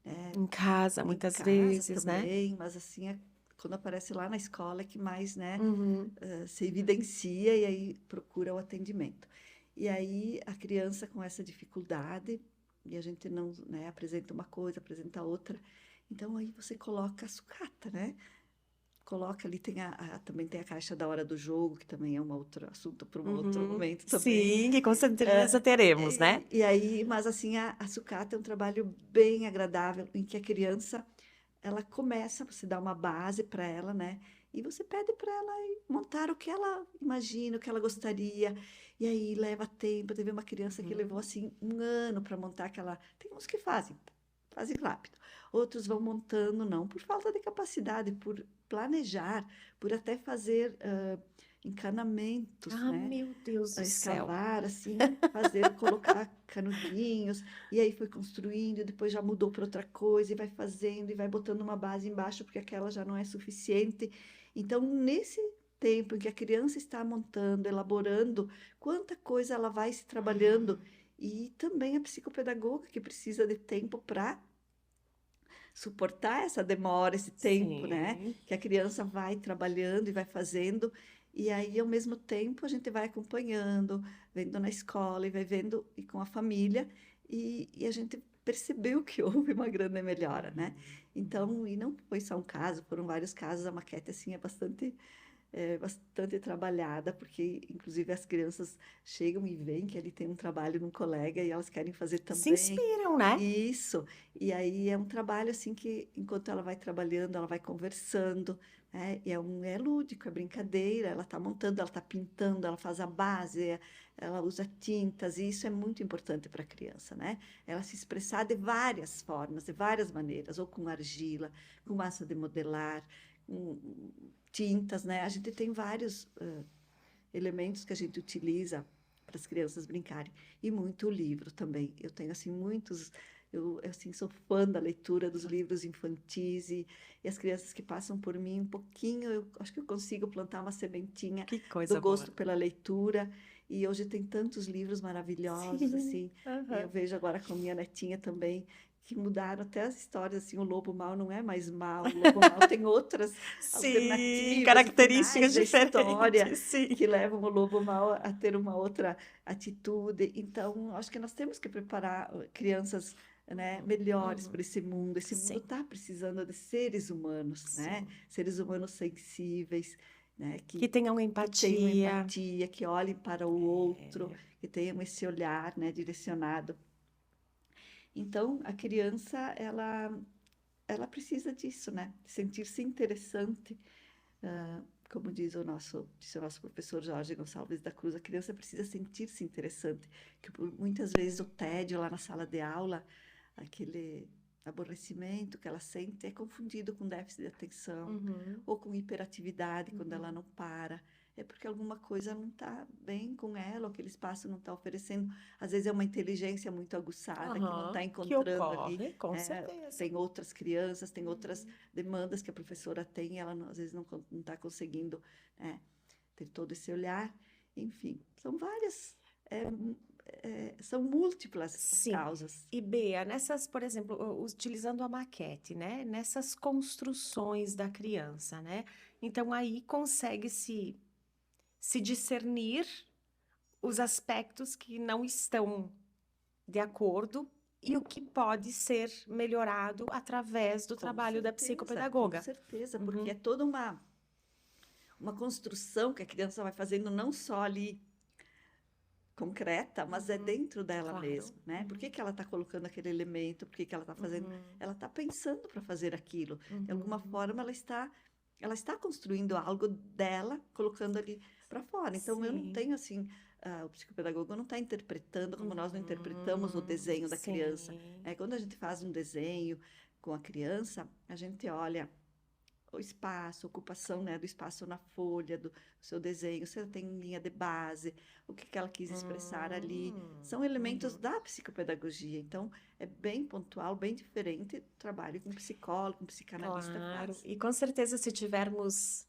S3: né,
S1: Em casa,
S3: em
S1: muitas
S3: casa
S1: vezes, né?
S3: também, mas assim, quando aparece lá na escola é que mais, né,
S1: Uhum.
S3: se evidencia e aí procura o atendimento. E aí a criança com essa dificuldade, e a gente não, né, apresenta uma coisa, apresenta outra, então aí você coloca a sucata, né? Coloca ali, também tem a caixa da hora do jogo, que também é um outro assunto para um outro
S1: Uhum.
S3: momento também.
S1: Sim, que com certeza
S3: É,
S1: teremos, né?
S3: e aí, mas assim, a sucata é um trabalho bem agradável, em que a criança, ela começa, você dá uma base para ela, né? E você pede para ela montar o que ela imagina, o que ela gostaria. E aí leva tempo. Teve uma criança que levou
S1: Uhum.
S3: assim um ano para montar aquela. Tem uns que fazem rápido. Outros vão montando, não por falta de capacidade, por planejar, por até fazer encanamentos,
S1: Ah,
S3: né?
S1: meu Deus
S3: A
S1: do céu.
S3: escavar assim, fazer, colocar canudinhos, e aí foi construindo, e depois já mudou para outra coisa, e vai fazendo, e vai botando uma base embaixo, porque aquela já não é suficiente. Então, nesse tempo em que a criança está montando, elaborando, quanta coisa ela vai se trabalhando, e também a psicopedagoga que precisa de tempo para suportar essa demora, esse tempo, né?
S1: Sim.
S3: Que a criança vai trabalhando e vai fazendo, e aí ao mesmo tempo a gente vai acompanhando, vendo na escola e vai vendo e com a família, e a gente percebeu que houve uma grande melhora, né? Então, e não foi só um caso, foram vários casos, a maquete assim é bastante trabalhada, porque inclusive as crianças chegam e veem que ali tem um trabalho de um colega e elas querem fazer
S1: Se
S3: também.
S1: inspiram, né?
S3: Isso. E aí é um trabalho assim que enquanto ela vai trabalhando, ela vai conversando, né? E é lúdico, é brincadeira, ela está montando, ela está pintando, ela faz a base, ela usa tintas, e isso é muito importante para a criança, né? Ela se expressar de várias formas, de várias maneiras, ou com argila, com massa de modelar, com tintas, né? A gente tem vários elementos que a gente utiliza para as crianças brincarem. E muito livro também. Eu tenho, assim, muitos... Eu, assim, sou fã da leitura dos livros infantis e as crianças que passam por mim um pouquinho, eu acho que eu consigo plantar uma sementinha
S1: Que
S3: do
S1: coisa boa.
S3: gosto pela leitura. E hoje tem tantos livros maravilhosos,
S1: Sim.
S3: assim. Eu
S1: Aham.
S3: vejo agora com minha netinha também, que mudaram até as histórias, assim, o lobo mau não é mais mau, o lobo mau tem outras
S1: Sim,
S3: alternativas e finais
S1: características
S3: da história
S1: diferentes, sim.
S3: que levam o lobo mau a ter uma outra atitude. Então, acho que nós temos que preparar crianças, né, melhores
S1: Uhum.
S3: para esse mundo. Esse mundo
S1: Sim,
S3: está precisando de seres humanos, né?
S1: sim.
S3: Seres humanos sensíveis, né?
S1: Que
S3: Que,
S1: tenham
S3: que tenham
S1: empatia.
S3: empatia, que olhem para o outro, que tenham esse olhar, né, direcionado. Então, a criança, ela precisa disso, né? Sentir-se interessante. Como disse o nosso professor Jorge Gonçalves da Cruz, a criança precisa sentir-se interessante, que muitas vezes o tédio lá na sala de aula, aquele aborrecimento que ela sente é confundido com déficit de atenção
S1: Uhum.
S3: ou com hiperatividade quando ela
S1: Uhum.
S3: não para. é porque alguma coisa não está bem com ela, ou aquele espaço não está oferecendo. Às vezes é uma inteligência muito aguçada que não está
S1: Aham, que
S3: encontrando ali.
S1: ocorre, com certeza.
S3: Tem outras crianças, tem outras demandas que a professora tem, e ela às vezes não está conseguindo, né, ter todo esse olhar. Enfim, são várias, são múltiplas as
S1: Sim.
S3: causas.
S1: E Bea, nessas, por exemplo, utilizando a maquete, né? Nessas construções da criança, né? Então aí consegue-se discernir os aspectos que não estão de acordo e o que pode ser melhorado através do
S3: Com
S1: trabalho da
S3: certeza, com
S1: psicopedagoga.
S3: certeza, porque
S1: Uhum,
S3: é toda uma construção que a criança vai fazendo não só ali concreta, mas é
S1: uhum,
S3: dentro dela
S1: claro.
S3: mesmo, né? Por que que ela está colocando aquele elemento? Por que que ela está fazendo?
S1: Uhum,
S3: Ela está pensando para fazer aquilo. De alguma
S1: uhum.
S3: forma, ela está construindo algo dela, colocando ali para fora. Então, eu não
S1: Sim.
S3: tenho assim, o psicopedagogo não está interpretando como nós não interpretamos o desenho da criança.
S1: Sim.
S3: Quando a gente faz um desenho com a criança, a gente olha o espaço, a ocupação, né, do espaço na folha, do seu desenho, se ela tem linha de base, o que que ela quis expressar ali. São elementos
S1: Uhum.
S3: da psicopedagogia. Então, é bem pontual, bem diferente do trabalho que um psicólogo, um psicanalista
S1: Claro.
S3: faz.
S1: E com certeza, se tivermos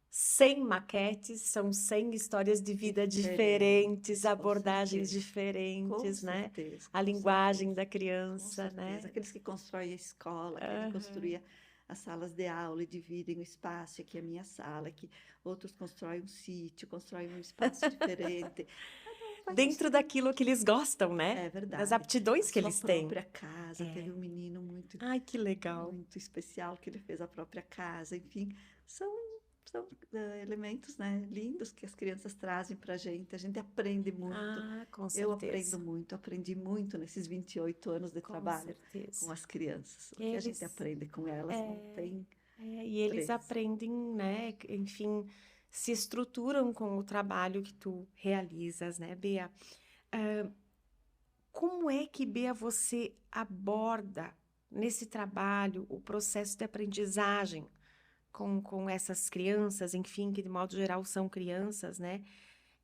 S1: 100 maquetes, são 100 histórias de vida diferentes,
S3: Com
S1: abordagens
S3: certeza, com
S1: diferentes, né?
S3: certeza,
S1: A
S3: com
S1: linguagem da
S3: certeza, com
S1: criança,
S3: certeza.
S1: né?
S3: Aqueles que constroem a escola, querem construir as salas de aula e dividem o espaço, aqui é a minha sala, aqui outros constroem um sítio, constroem um espaço diferente. Cada um vai
S1: Dentro
S3: construindo.
S1: daquilo que eles gostam, né?
S3: É
S1: Das
S3: verdade.
S1: aptidões
S3: A
S1: que
S3: sua
S1: eles têm.
S3: própria casa. Teve
S1: É.
S3: um menino muito,
S1: Ai, que legal.
S3: muito especial que ele fez a própria casa. Enfim, são elementos, né, lindos que as crianças trazem para a gente. A gente aprende muito.
S1: Ah, com
S3: Eu aprendo
S1: certeza.
S3: muito, aprendi muito nesses 28 anos de
S1: Com
S3: trabalho com
S1: certeza.
S3: as crianças. O que a gente
S1: Eles,
S3: aprende com elas não tem
S1: e eles
S3: preço.
S1: aprendem, né? Enfim, se estruturam com o trabalho que tu realizas, né, Bea? Como é que, Bea, você aborda nesse trabalho o processo de aprendizagem com essas crianças, enfim, que de modo geral são crianças, né?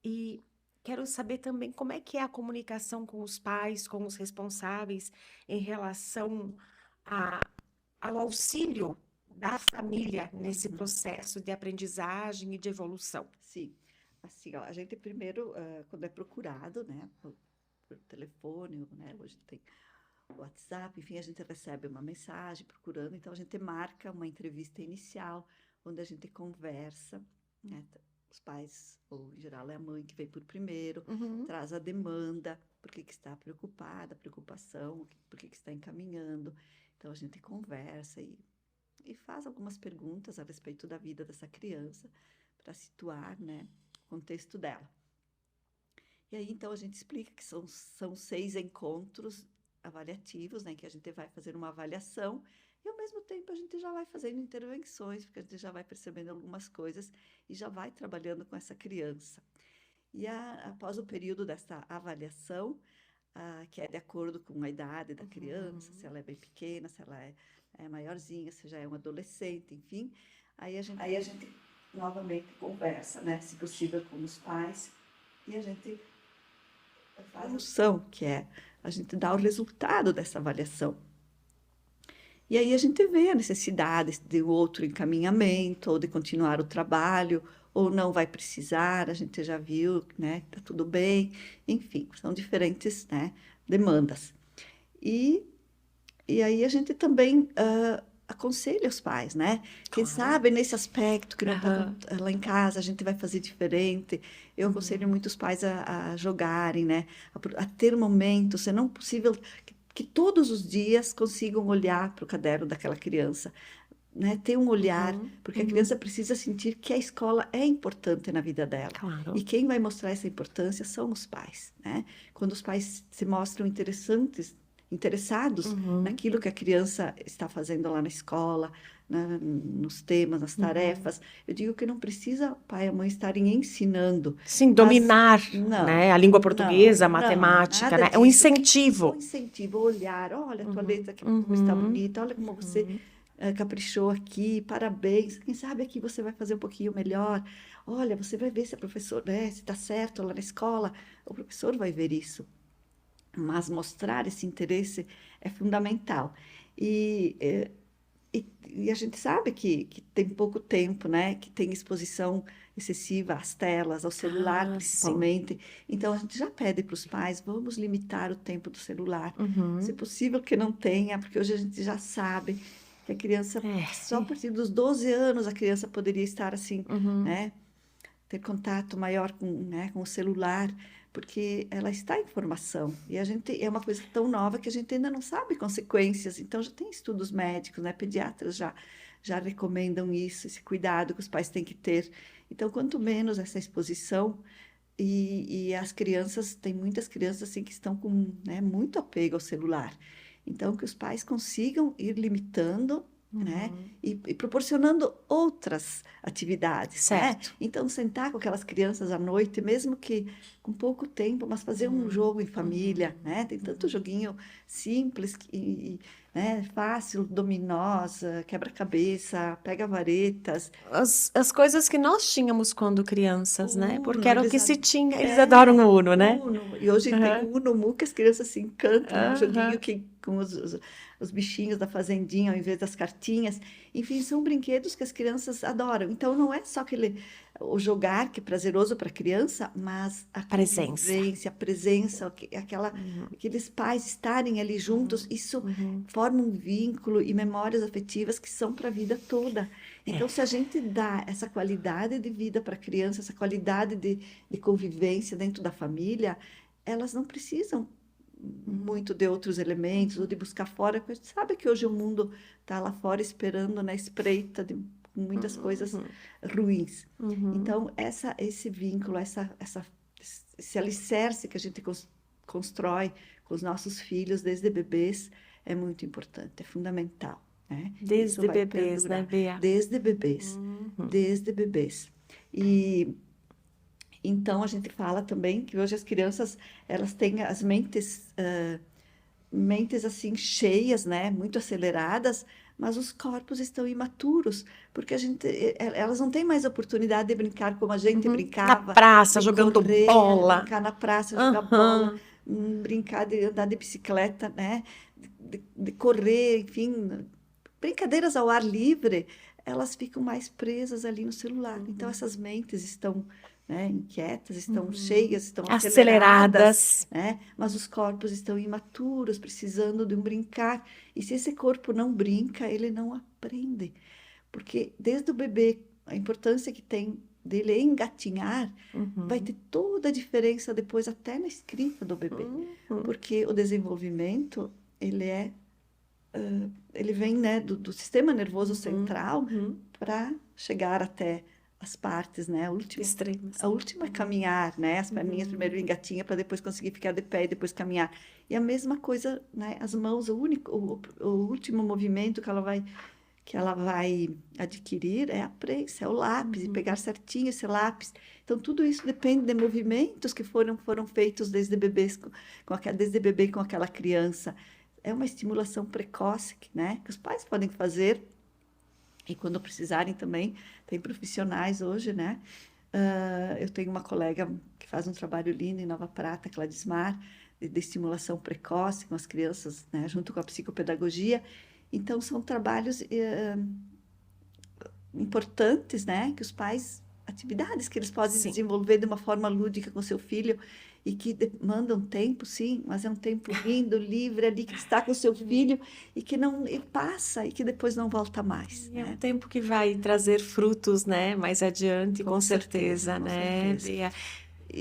S1: E quero saber também como é que é a comunicação com os pais, com os responsáveis em relação ao auxílio da família nesse processo de aprendizagem e de evolução.
S3: Sim, assim, ó, a gente primeiro, quando é procurado, né, por telefone, né, hoje tem o WhatsApp, enfim, a gente recebe uma mensagem procurando, então a gente marca uma entrevista inicial, onde a gente conversa, né, os pais, ou em geral é a mãe que vem por primeiro, traz a demanda, por que que está preocupada, a preocupação, por que que está encaminhando, então a gente conversa e faz algumas perguntas a respeito da vida dessa criança, para situar, né, o contexto dela. E aí, então, a gente explica que são 6 encontros avaliativos, né, que a gente vai fazer uma avaliação e, ao mesmo tempo, a gente já vai fazendo intervenções, porque a gente já vai percebendo algumas coisas e já vai trabalhando com essa criança. E após o período dessa avaliação, que é de acordo com a idade da criança, se ela é bem pequena, se ela é maiorzinha, se já é um adolescente, enfim, aí a gente novamente conversa, né, se possível, com os pais, e a gente faz a noção, que é a gente dá o resultado dessa avaliação. E aí a gente vê a necessidade de outro encaminhamento, ou de continuar o trabalho, ou não vai precisar, a gente já viu, né, tá tudo bem, enfim, são diferentes, né, demandas. E aí a gente também aconselha os pais, né? Quem sabe nesse aspecto que não está lá em casa, a gente vai fazer diferente. Eu aconselho muitos pais a jogarem, né? A ter momentos, se não possível, que todos os dias consigam olhar para o caderno daquela criança, né? Ter um olhar, porque a criança precisa sentir que a escola é importante na vida dela.
S1: Claro.
S3: E quem vai mostrar essa importância são os pais, né? Quando os pais se mostram interessados naquilo que a criança está fazendo lá na escola, nos temas, nas tarefas. Eu digo que não precisa o pai e a mãe estarem ensinando.
S1: Sim, dominar,
S3: não,
S1: né, a língua portuguesa, a
S3: não,
S1: matemática,
S3: nada
S1: né? É um
S3: disso.
S1: incentivo.
S3: Um incentivo, olhar, olha a tua letra como está bonita, olha como você caprichou aqui, parabéns. Quem sabe aqui você vai fazer um pouquinho melhor. Olha, você vai ver se a professora, né, se está certo lá na escola. O professor vai ver isso. Mas mostrar esse interesse é fundamental. E, e a gente sabe que tem pouco tempo, né? Que tem exposição excessiva às telas, ao celular
S1: Ah, sim.
S3: principalmente. Então a gente já pede para os pais, vamos limitar o tempo do celular. Se
S1: Uhum.
S3: possível que não tenha, porque hoje a gente já sabe que a criança, só a
S1: É.
S3: partir dos 12 anos, a criança poderia estar assim,
S1: Uhum.
S3: né? Ter contato maior com, né, com o celular, porque ela está em formação. E a gente é uma coisa tão nova que a gente ainda não sabe consequências. Então já tem estudos médicos, né? Pediatras já recomendam isso, esse cuidado que os pais têm que ter. Então, quanto menos essa exposição, e as crianças, tem muitas crianças assim que estão com, né, muito apego ao celular. Então, que os pais consigam ir limitando, né,
S1: Uhum.
S3: e proporcionando outras atividades, né?
S1: Certo.
S3: Então, sentar com aquelas crianças à noite, mesmo que com pouco tempo, mas fazer um
S1: Uhum.
S3: jogo em família, né? Tem tanto
S1: Uhum.
S3: joguinho simples né, fácil, dominós, quebra-cabeça, pega-varetas,
S1: As coisas que nós tínhamos quando crianças, né?
S3: o
S1: Porque
S3: Uno,
S1: era o que se tinha. Eles adoram
S3: é,
S1: o Uno, né?
S3: Uno. E hoje tem
S1: Aham.
S3: o Uno Mu que as crianças se encantam, né? Um joguinho
S1: Aham.
S3: que com os bichinhos da fazendinha ao invés das cartinhas. Enfim, são brinquedos que as crianças adoram. Então não é só o jogar que é prazeroso para a criança, mas a
S1: A presença.
S3: convivência, a presença,
S1: Uhum.
S3: aqueles pais estarem ali juntos,
S1: Uhum.
S3: isso
S1: Uhum.
S3: forma um vínculo e memórias afetivas que são para a vida toda.
S1: É.
S3: Então, se a gente dá essa qualidade de vida para a criança, essa qualidade de convivência dentro da família, elas não precisam
S1: Uhum.
S3: muito de outros elementos ou de buscar fora, porque a gente sabe que hoje o mundo está lá fora esperando na espreita de muitas coisas
S1: Uhum.
S3: ruins.
S1: Uhum.
S3: Então, esse vínculo, esse alicerce que a gente constrói com os nossos filhos desde bebês é muito importante, é fundamental, né? Isso
S1: Desde
S3: vai
S1: bebês, né,
S3: perdurar
S1: Bea?
S3: desde bebês,
S1: Uhum.
S3: desde bebês. E então a gente fala também que hoje as crianças elas têm as mentes assim cheias, né, muito aceleradas, mas os corpos estão imaturos, porque elas não têm mais oportunidade de brincar como a gente
S1: Uhum. Na
S3: brincava,
S1: praça,
S3: de
S1: jogando
S3: correr,
S1: bola.
S3: brincar na praça, jogar bola,
S1: Aham.
S3: brincar de andar de bicicleta, né, de correr, enfim, brincadeiras ao ar livre, elas ficam mais presas ali no celular. Então,
S1: Uhum.
S3: essas mentes estão, né, inquietas, estão
S1: Uhum.
S3: cheias, estão aceleradas,
S1: Aceleradas.
S3: né? Mas os corpos estão imaturos, precisando de um brincar. E se esse corpo não brinca, ele não aprende. Porque desde o bebê, a importância que tem dele engatinhar vai
S1: Uhum.
S3: ter toda a diferença depois até na escrita do bebê.
S1: Uhum.
S3: Porque o desenvolvimento, ele vem, né, do sistema nervoso
S1: Uhum.
S3: central
S1: Uhum.
S3: para chegar até as partes, né?
S1: Extremas.
S3: A última é caminhar, né? As perninhas primeiro
S1: Uhum.
S3: engatinha para depois conseguir ficar de pé e depois caminhar. E a mesma coisa, né? As mãos, o último movimento que ela vai adquirir é a prensa, é o lápis, e pegar
S1: Uhum.
S3: certinho esse lápis. Então, tudo isso depende de movimentos que foram feitos desde bebês, desde bebê com aquela criança. É uma estimulação precoce, né? Que os pais podem fazer, e quando precisarem também, tem profissionais hoje, né? Eu tenho uma colega que faz um trabalho lindo em Nova Prata, Cladismar, de estimulação precoce com as crianças, né? Junto com a psicopedagogia. Então, são trabalhos importantes, né? Que os pais, atividades que eles podem
S1: Sim.
S3: desenvolver de uma forma lúdica com seu filho e que demandam tempo, sim, mas é um tempo lindo, livre ali que está com seu filho e que não e passa e que depois não volta mais,
S1: E é um
S3: né?
S1: tempo que vai trazer frutos, né? Mais adiante, com
S3: Com certeza,
S1: certeza,
S3: com
S1: né,
S3: certeza.
S1: Bea?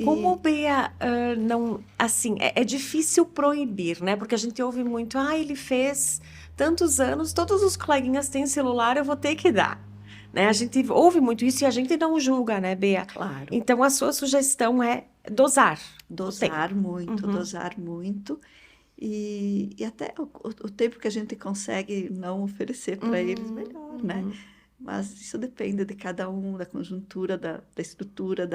S1: Como,
S3: E
S1: Bea, não, assim, é difícil proibir, né? Porque a gente ouve muito, ele fez tantos anos, todos os coleguinhas têm celular, eu vou ter que dar, né? A gente ouve muito isso e a gente não julga, né, Bea?
S3: claro,
S1: Então, a sua sugestão é dosar o tempo. Uhum.
S3: dosar muito e até o tempo que a gente consegue não oferecer para eles, melhor, né?
S1: Uhum.
S3: Mas isso depende de cada um, da conjuntura, da estrutura,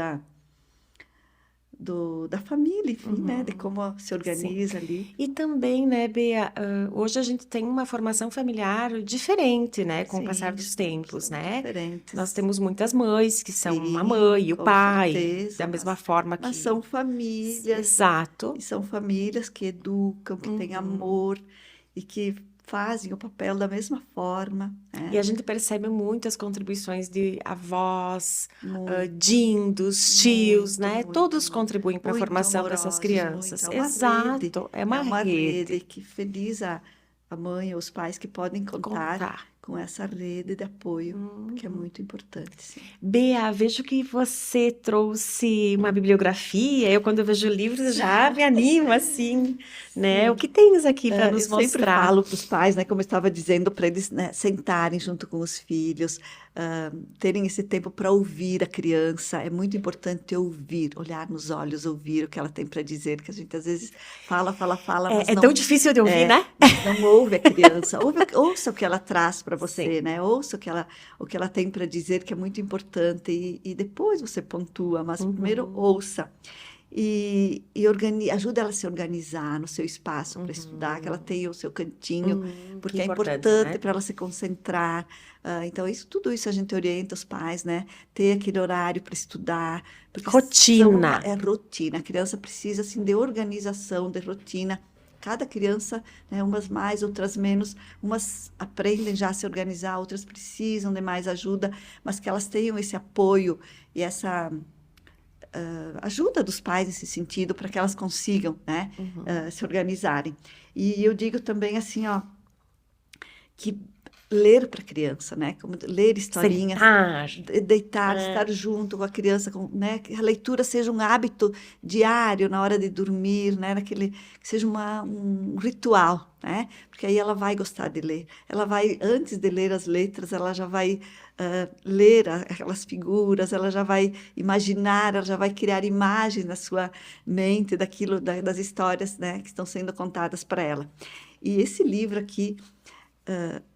S3: da família, enfim, né? De
S1: Uhum.
S3: como se
S1: Sim.
S3: organiza ali.
S1: E também, né, Bea, hoje a gente tem uma formação familiar diferente, né, com o passar
S3: Sim,
S1: dos tempos,
S3: são
S1: né? Nós
S3: diferentes.
S1: temos muitas mães que são a
S3: Sim,
S1: mãe e o
S3: com
S1: pai,
S3: certeza,
S1: da mesma forma
S3: mas
S1: que.
S3: são famílias,
S1: Exato.
S3: e são famílias que educam, que têm
S1: Uhum.
S3: amor e que fazem o papel da mesma forma,
S1: E a
S3: né?
S1: gente percebe muitas contribuições de avós,
S3: Muito,
S1: dindos, tios,
S3: muito,
S1: né?
S3: muito,
S1: Todos
S3: muito,
S1: contribuem para a
S3: muito
S1: formação dessas
S3: amorosos, muito.
S1: crianças. Exato, é
S3: É
S1: uma
S3: uma rede
S1: rede.
S3: que feliz a mãe ou os pais que podem contar
S1: Contar.
S3: com essa rede de apoio, que é
S1: Uhum.
S3: muito importante, sim.
S1: Bea, vejo que você trouxe uma bibliografia. Eu, quando eu vejo livros, já me animo assim, né? O
S3: Sim.
S1: que tens aqui para nos
S3: Eu sempre
S1: mostrar?
S3: falo para os pais, né, como eu estava dizendo, para eles, né, sentarem junto com os filhos, terem esse tempo para ouvir a criança. É muito importante ouvir, olhar nos olhos, ouvir o que ela tem para dizer, que a gente às vezes fala, fala, fala,
S1: É tão difícil de ouvir, né?
S3: mas não ouve a criança. Ouça o que ela traz para
S1: Sim.
S3: você, né? Ouça o que ela tem para dizer, que é muito importante, e depois você pontua, mas primeiro
S1: Uhum,
S3: ouça. Ajuda ela a se organizar no seu espaço para estudar, que ela
S1: uhum.
S3: tenha o seu cantinho,
S1: Que
S3: porque é
S1: importante,
S3: importante
S1: né?
S3: para ela se concentrar. Então, tudo isso a gente orienta os pais, né? Ter aquele horário para estudar, porque
S1: Rotina.
S3: é rotina. A criança precisa, assim, de organização, de rotina. Cada criança, né, umas mais, outras menos, umas aprendem já a se organizar, outras precisam de mais ajuda, mas que elas tenham esse apoio e essa ajuda dos pais nesse sentido para que elas consigam, né,
S1: Uhum.
S3: se organizarem. E eu digo também assim, ó, que ler para a criança, né, como ler historinhas,
S1: Sentar.
S3: deitar,
S1: É.
S3: estar junto com a criança, né, que a leitura seja um hábito diário na hora de dormir, né, que seja um ritual, né, porque aí ela vai gostar de ler. Ela vai, antes de ler as letras, ela já vai ler aquelas figuras, ela já vai imaginar, ela já vai criar imagens na sua mente daquilo, das histórias, né, que estão sendo contadas para ela. E esse livro aqui,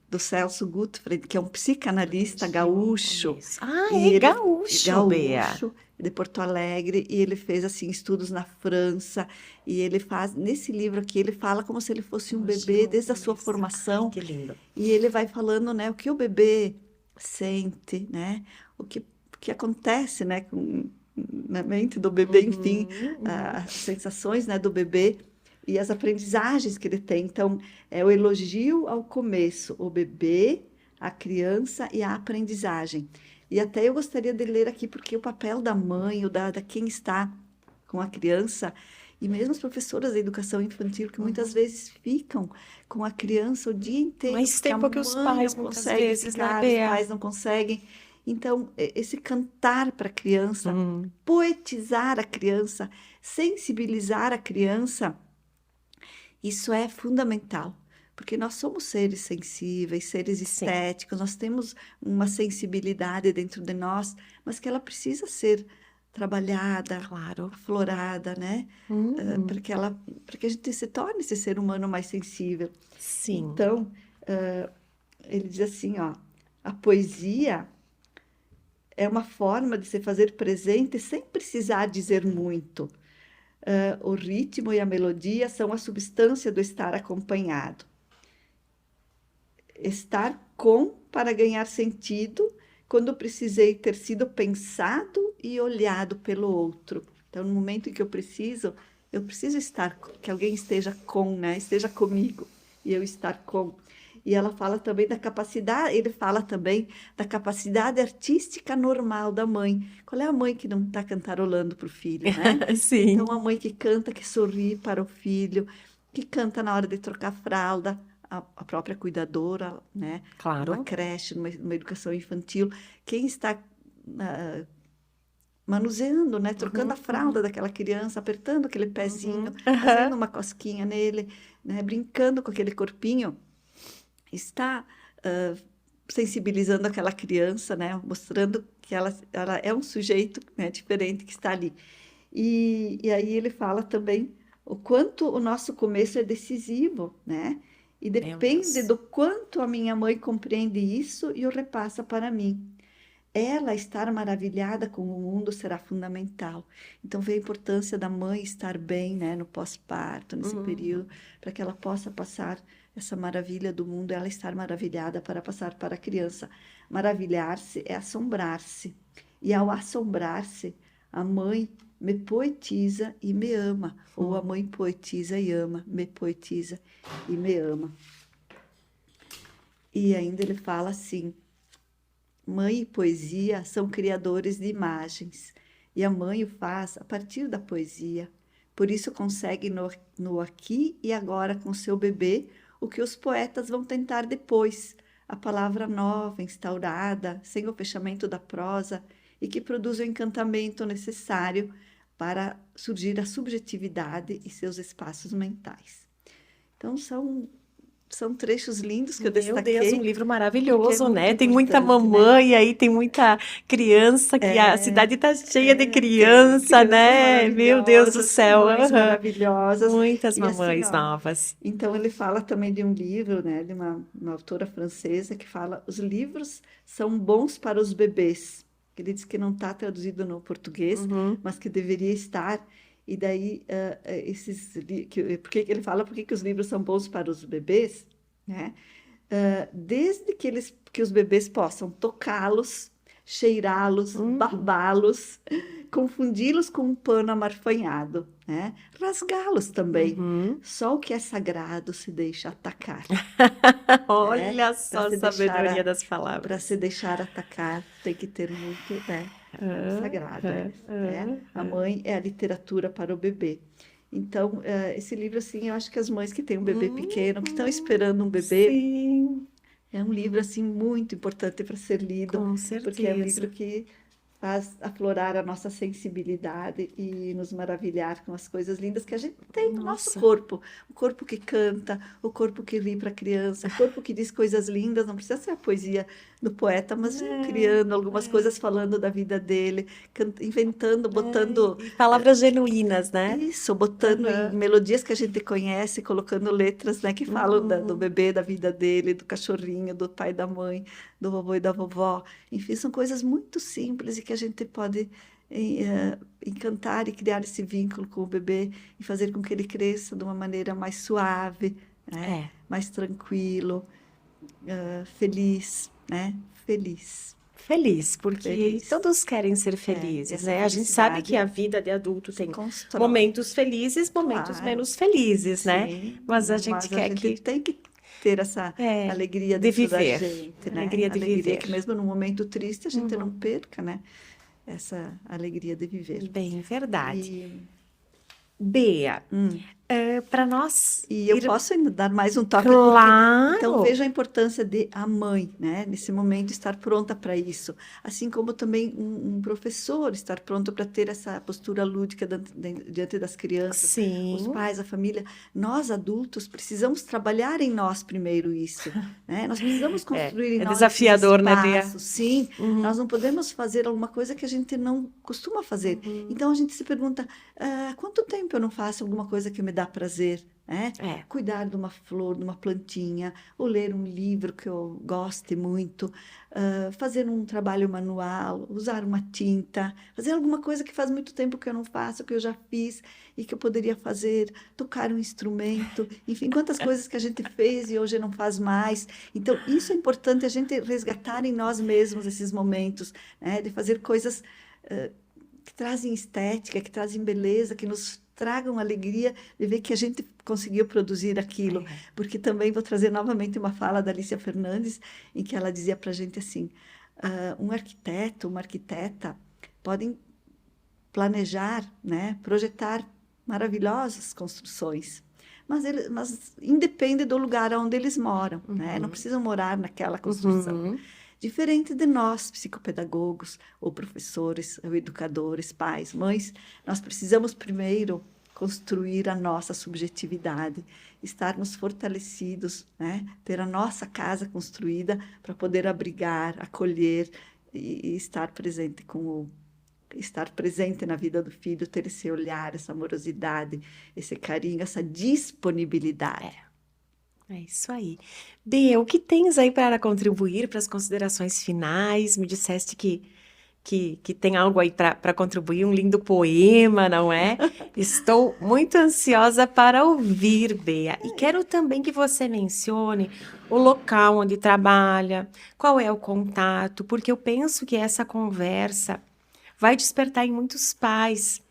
S3: do Celso Gutfred, que é um psicanalista
S1: Aprendi no
S3: gaúcho,
S1: começo. Ah,
S3: e
S1: é
S3: ele
S1: gaúcho, Bea.
S3: gaúcho de Porto Alegre, e ele fez assim estudos na França, e ele faz nesse livro aqui ele fala como se ele fosse um
S1: Hoje
S3: bebê
S1: no
S3: desde a sua
S1: começo. Ai,
S3: formação,
S1: que lindo.
S3: e ele vai falando, né, o que o bebê sente, né, o que acontece, né, na mente do bebê, enfim,
S1: Uhum, uhum.
S3: as sensações, né, do bebê e as aprendizagens que ele tem. Então, é o elogio ao começo, o bebê, a criança e a aprendizagem. E até eu gostaria de ler aqui, porque o papel da mãe, ou da quem está com a criança, e mesmo as professoras da educação infantil, que muitas
S1: Uhum.
S3: vezes ficam com a criança o dia inteiro,
S1: Mais
S3: porque a
S1: tempo que os
S3: mãe não
S1: pais, muitas
S3: consegue
S1: vezes, né,
S3: ficar, os
S1: Bea?
S3: pais não conseguem. Então, esse cantar para a criança,
S1: Hum,
S3: poetizar a criança, sensibilizar a criança, isso é fundamental, porque nós somos seres sensíveis, seres
S1: sim,
S3: estéticos, nós temos uma sensibilidade dentro de nós, mas que ela precisa ser trabalhada,
S1: claro.
S3: aflorada, né?
S1: Uhum.
S3: Para que a gente se torne esse ser humano mais sensível.
S1: Sim.
S3: Então, ele diz assim, ó, a poesia é uma forma de se fazer presente sem precisar dizer muito. O ritmo e a melodia são a substância do estar acompanhado. Estar com para ganhar sentido quando precisei ter sido pensado e olhado pelo outro. Então, no momento em que eu preciso estar, que alguém esteja com, né? Esteja comigo e eu estar com. E ela fala também da capacidade, ele fala também da capacidade artística normal da mãe. Qual é a mãe que não está cantarolando para o filho, né? Então,
S1: Sim.
S3: a mãe que canta, que sorri para o filho, que canta na hora de trocar fralda, a própria cuidadora, né? Numa
S1: Claro.
S3: creche, numa educação infantil, quem está ah, manuseando, né? Trocando a
S1: Uhum,
S3: fralda
S1: uhum,
S3: daquela criança, apertando aquele
S1: uhum.
S3: pezinho, fazendo
S1: Aham.
S3: uma cosquinha nele, né? Brincando com aquele corpinho, está ah, sensibilizando aquela criança, né? Mostrando que ela é um sujeito, né? Diferente que está ali. E aí ele fala também o quanto o nosso começo é decisivo, né? E
S1: Meu
S3: depende
S1: Deus.
S3: do quanto a minha mãe compreende isso e o repassa para mim. ela estar maravilhada com o mundo será fundamental. Então, vê a importância da mãe estar bem, né, no pós-parto, nesse período, para que ela possa passar essa maravilha do mundo, ela estar maravilhada para passar para a criança. Maravilhar-se é assombrar-se. E ao assombrar-se, a mãe me poetiza e me ama. Ou a mãe poetiza e ama, me poetiza e me ama. E ainda ele fala assim: mãe e poesia são criadores de imagens, e a mãe o faz a partir da poesia. Por isso consegue no aqui e agora com seu bebê o que os poetas vão tentar depois, a palavra nova, instaurada, sem o fechamento da prosa, e que produz o encantamento necessário para surgir a subjetividade e seus espaços mentais. Então, são trechos lindos que eu
S1: Meu Deus, um
S3: destaquei,
S1: livro
S3: porque é
S1: maravilhoso,
S3: muito
S1: né? Tem muita
S3: importante, né?
S1: mamãe aí, tem muita criança, que a cidade tá cheia de
S3: Tem
S1: criança,
S3: crianças
S1: né? Meu Deus do
S3: maravilhosas,
S1: céu,
S3: mães
S1: aham.
S3: maravilhosas,
S1: Muitas
S3: e assim,
S1: mamães
S3: ó.
S1: novas.
S3: Então ele fala também de um livro, né, de uma autora francesa que fala: os livros são bons para os bebês. Ele diz que não está traduzido no português,
S1: Uhum.
S3: mas que deveria estar. E daí, por que que ele fala por que que os livros são bons para os bebês, né? Desde que os bebês possam tocá-los, cheirá-los,
S1: Uhum.
S3: babá-los, confundi-los com um pano amarfanhado, né? Rasgá-los também.
S1: Uhum.
S3: Só o que é sagrado se deixa atacar, né?
S1: Olha
S3: Para
S1: só a
S3: se deixar
S1: sabedoria das
S3: para se
S1: palavras.
S3: deixar atacar, tem que ter muito, né? É o sagrado,
S1: Aham,
S3: né? A
S1: aham.
S3: mãe é a literatura para o bebê. Então, esse livro, assim, eu acho que as mães que têm um bebê pequeno, que estão esperando um bebê,
S1: Sim,
S3: é um livro assim muito importante para ser lido,
S1: com
S3: porque é um livro
S1: certeza.
S3: que faz aflorar a nossa sensibilidade e nos maravilhar com as coisas lindas que a gente tem no nosso
S1: Nossa.
S3: corpo. O corpo que canta, o corpo que ri para a criança, o corpo que diz coisas lindas, não precisa ser a poesia do poeta, mas criando algumas coisas, falando da vida dele, inventando, botando
S1: E palavras genuínas, né?
S3: isso, botando em
S1: Aham.
S3: melodias que a gente conhece, colocando letras, né, que falam do
S1: Uhum.
S3: bebê, da vida dele, do cachorrinho, do pai, da mãe, do vovô e da vovó. Enfim, são coisas muito simples e que a gente pode encantar e criar esse vínculo com o bebê e fazer com que ele cresça de uma maneira mais suave, né,
S1: É,
S3: mais tranquilo, feliz, né, feliz,
S1: feliz, porque
S3: feliz.
S1: todos querem ser
S3: E
S1: felizes,
S3: essa
S1: né? A gente sabe que
S3: felicidade
S1: a vida de adulto
S3: se
S1: tem
S3: constrói.
S1: momentos felizes, momentos
S3: Claro,
S1: menos felizes, né?
S3: sim,
S1: Mas a gente
S3: mas a
S1: quer
S3: gente
S1: que
S3: tem que ter essa
S1: é
S3: alegria
S1: de
S3: dentro da
S1: viver,
S3: gente, né?
S1: alegria de
S3: Alegria que
S1: viver.
S3: mesmo num momento triste a gente não
S1: Uhum.
S3: perca, né? Essa alegria de viver.
S1: Bem, verdade.
S3: E,
S1: Bea,
S3: hum,
S1: para nós
S3: e eu
S1: ir.
S3: posso ainda dar mais um toque, porque então
S1: Claro!
S3: veja a importância de a mãe, né? Nesse momento estar pronta para isso, assim como também um professor estar pronto para ter essa postura lúdica diante das crianças, os
S1: Sim,
S3: pais, a família. Nós adultos precisamos trabalhar em nós primeiro isso, né? Nós precisamos construir em
S1: é
S3: nós esses
S1: desafiador, né, Bea?
S3: espaços. Sim, nós
S1: Uhum,
S3: não podemos fazer alguma coisa que a gente não costuma fazer.
S1: uhum.
S3: Então a gente se pergunta: quanto tempo eu não faço alguma coisa que me dá prazer, né?
S1: É,
S3: Cuidar de uma flor, de uma plantinha, ou ler um livro que eu goste muito, fazer um trabalho manual, usar uma tinta, fazer alguma coisa que faz muito tempo que eu não faço, que eu já fiz e que eu poderia fazer, tocar um instrumento, enfim, quantas coisas que a gente fez e hoje não faz mais. Então, isso é importante a gente resgatar em nós mesmos esses momentos, né? De fazer coisas que trazem estética, que trazem beleza, que nos tragam alegria de ver que a gente conseguiu produzir aquilo.
S1: é.
S3: Porque também vou trazer novamente uma fala da Alicia Fernandes, em que ela dizia para a gente assim: um arquiteto, uma arquiteta podem planejar, né, projetar maravilhosas construções. Mas independe do lugar onde eles moram, né? Não
S1: Uhum,
S3: precisam morar naquela construção.
S1: uhum.
S3: Diferente de nós, psicopedagogos, ou professores, ou educadores, pais, mães, nós precisamos primeiro construir a nossa subjetividade, estarmos fortalecidos, né? Ter a nossa casa construída para poder abrigar, acolher e estar presente estar presente na vida do filho, ter esse olhar, essa amorosidade, esse carinho, essa disponibilidade.
S1: É isso aí. Bea, o que tens aí para contribuir para as considerações finais? Me disseste que tem algo aí para contribuir, um lindo poema, não é? Estou muito ansiosa para ouvir, Bea. E quero também que você mencione o local onde trabalha, qual é o contato, porque eu penso que essa conversa vai despertar em muitos pais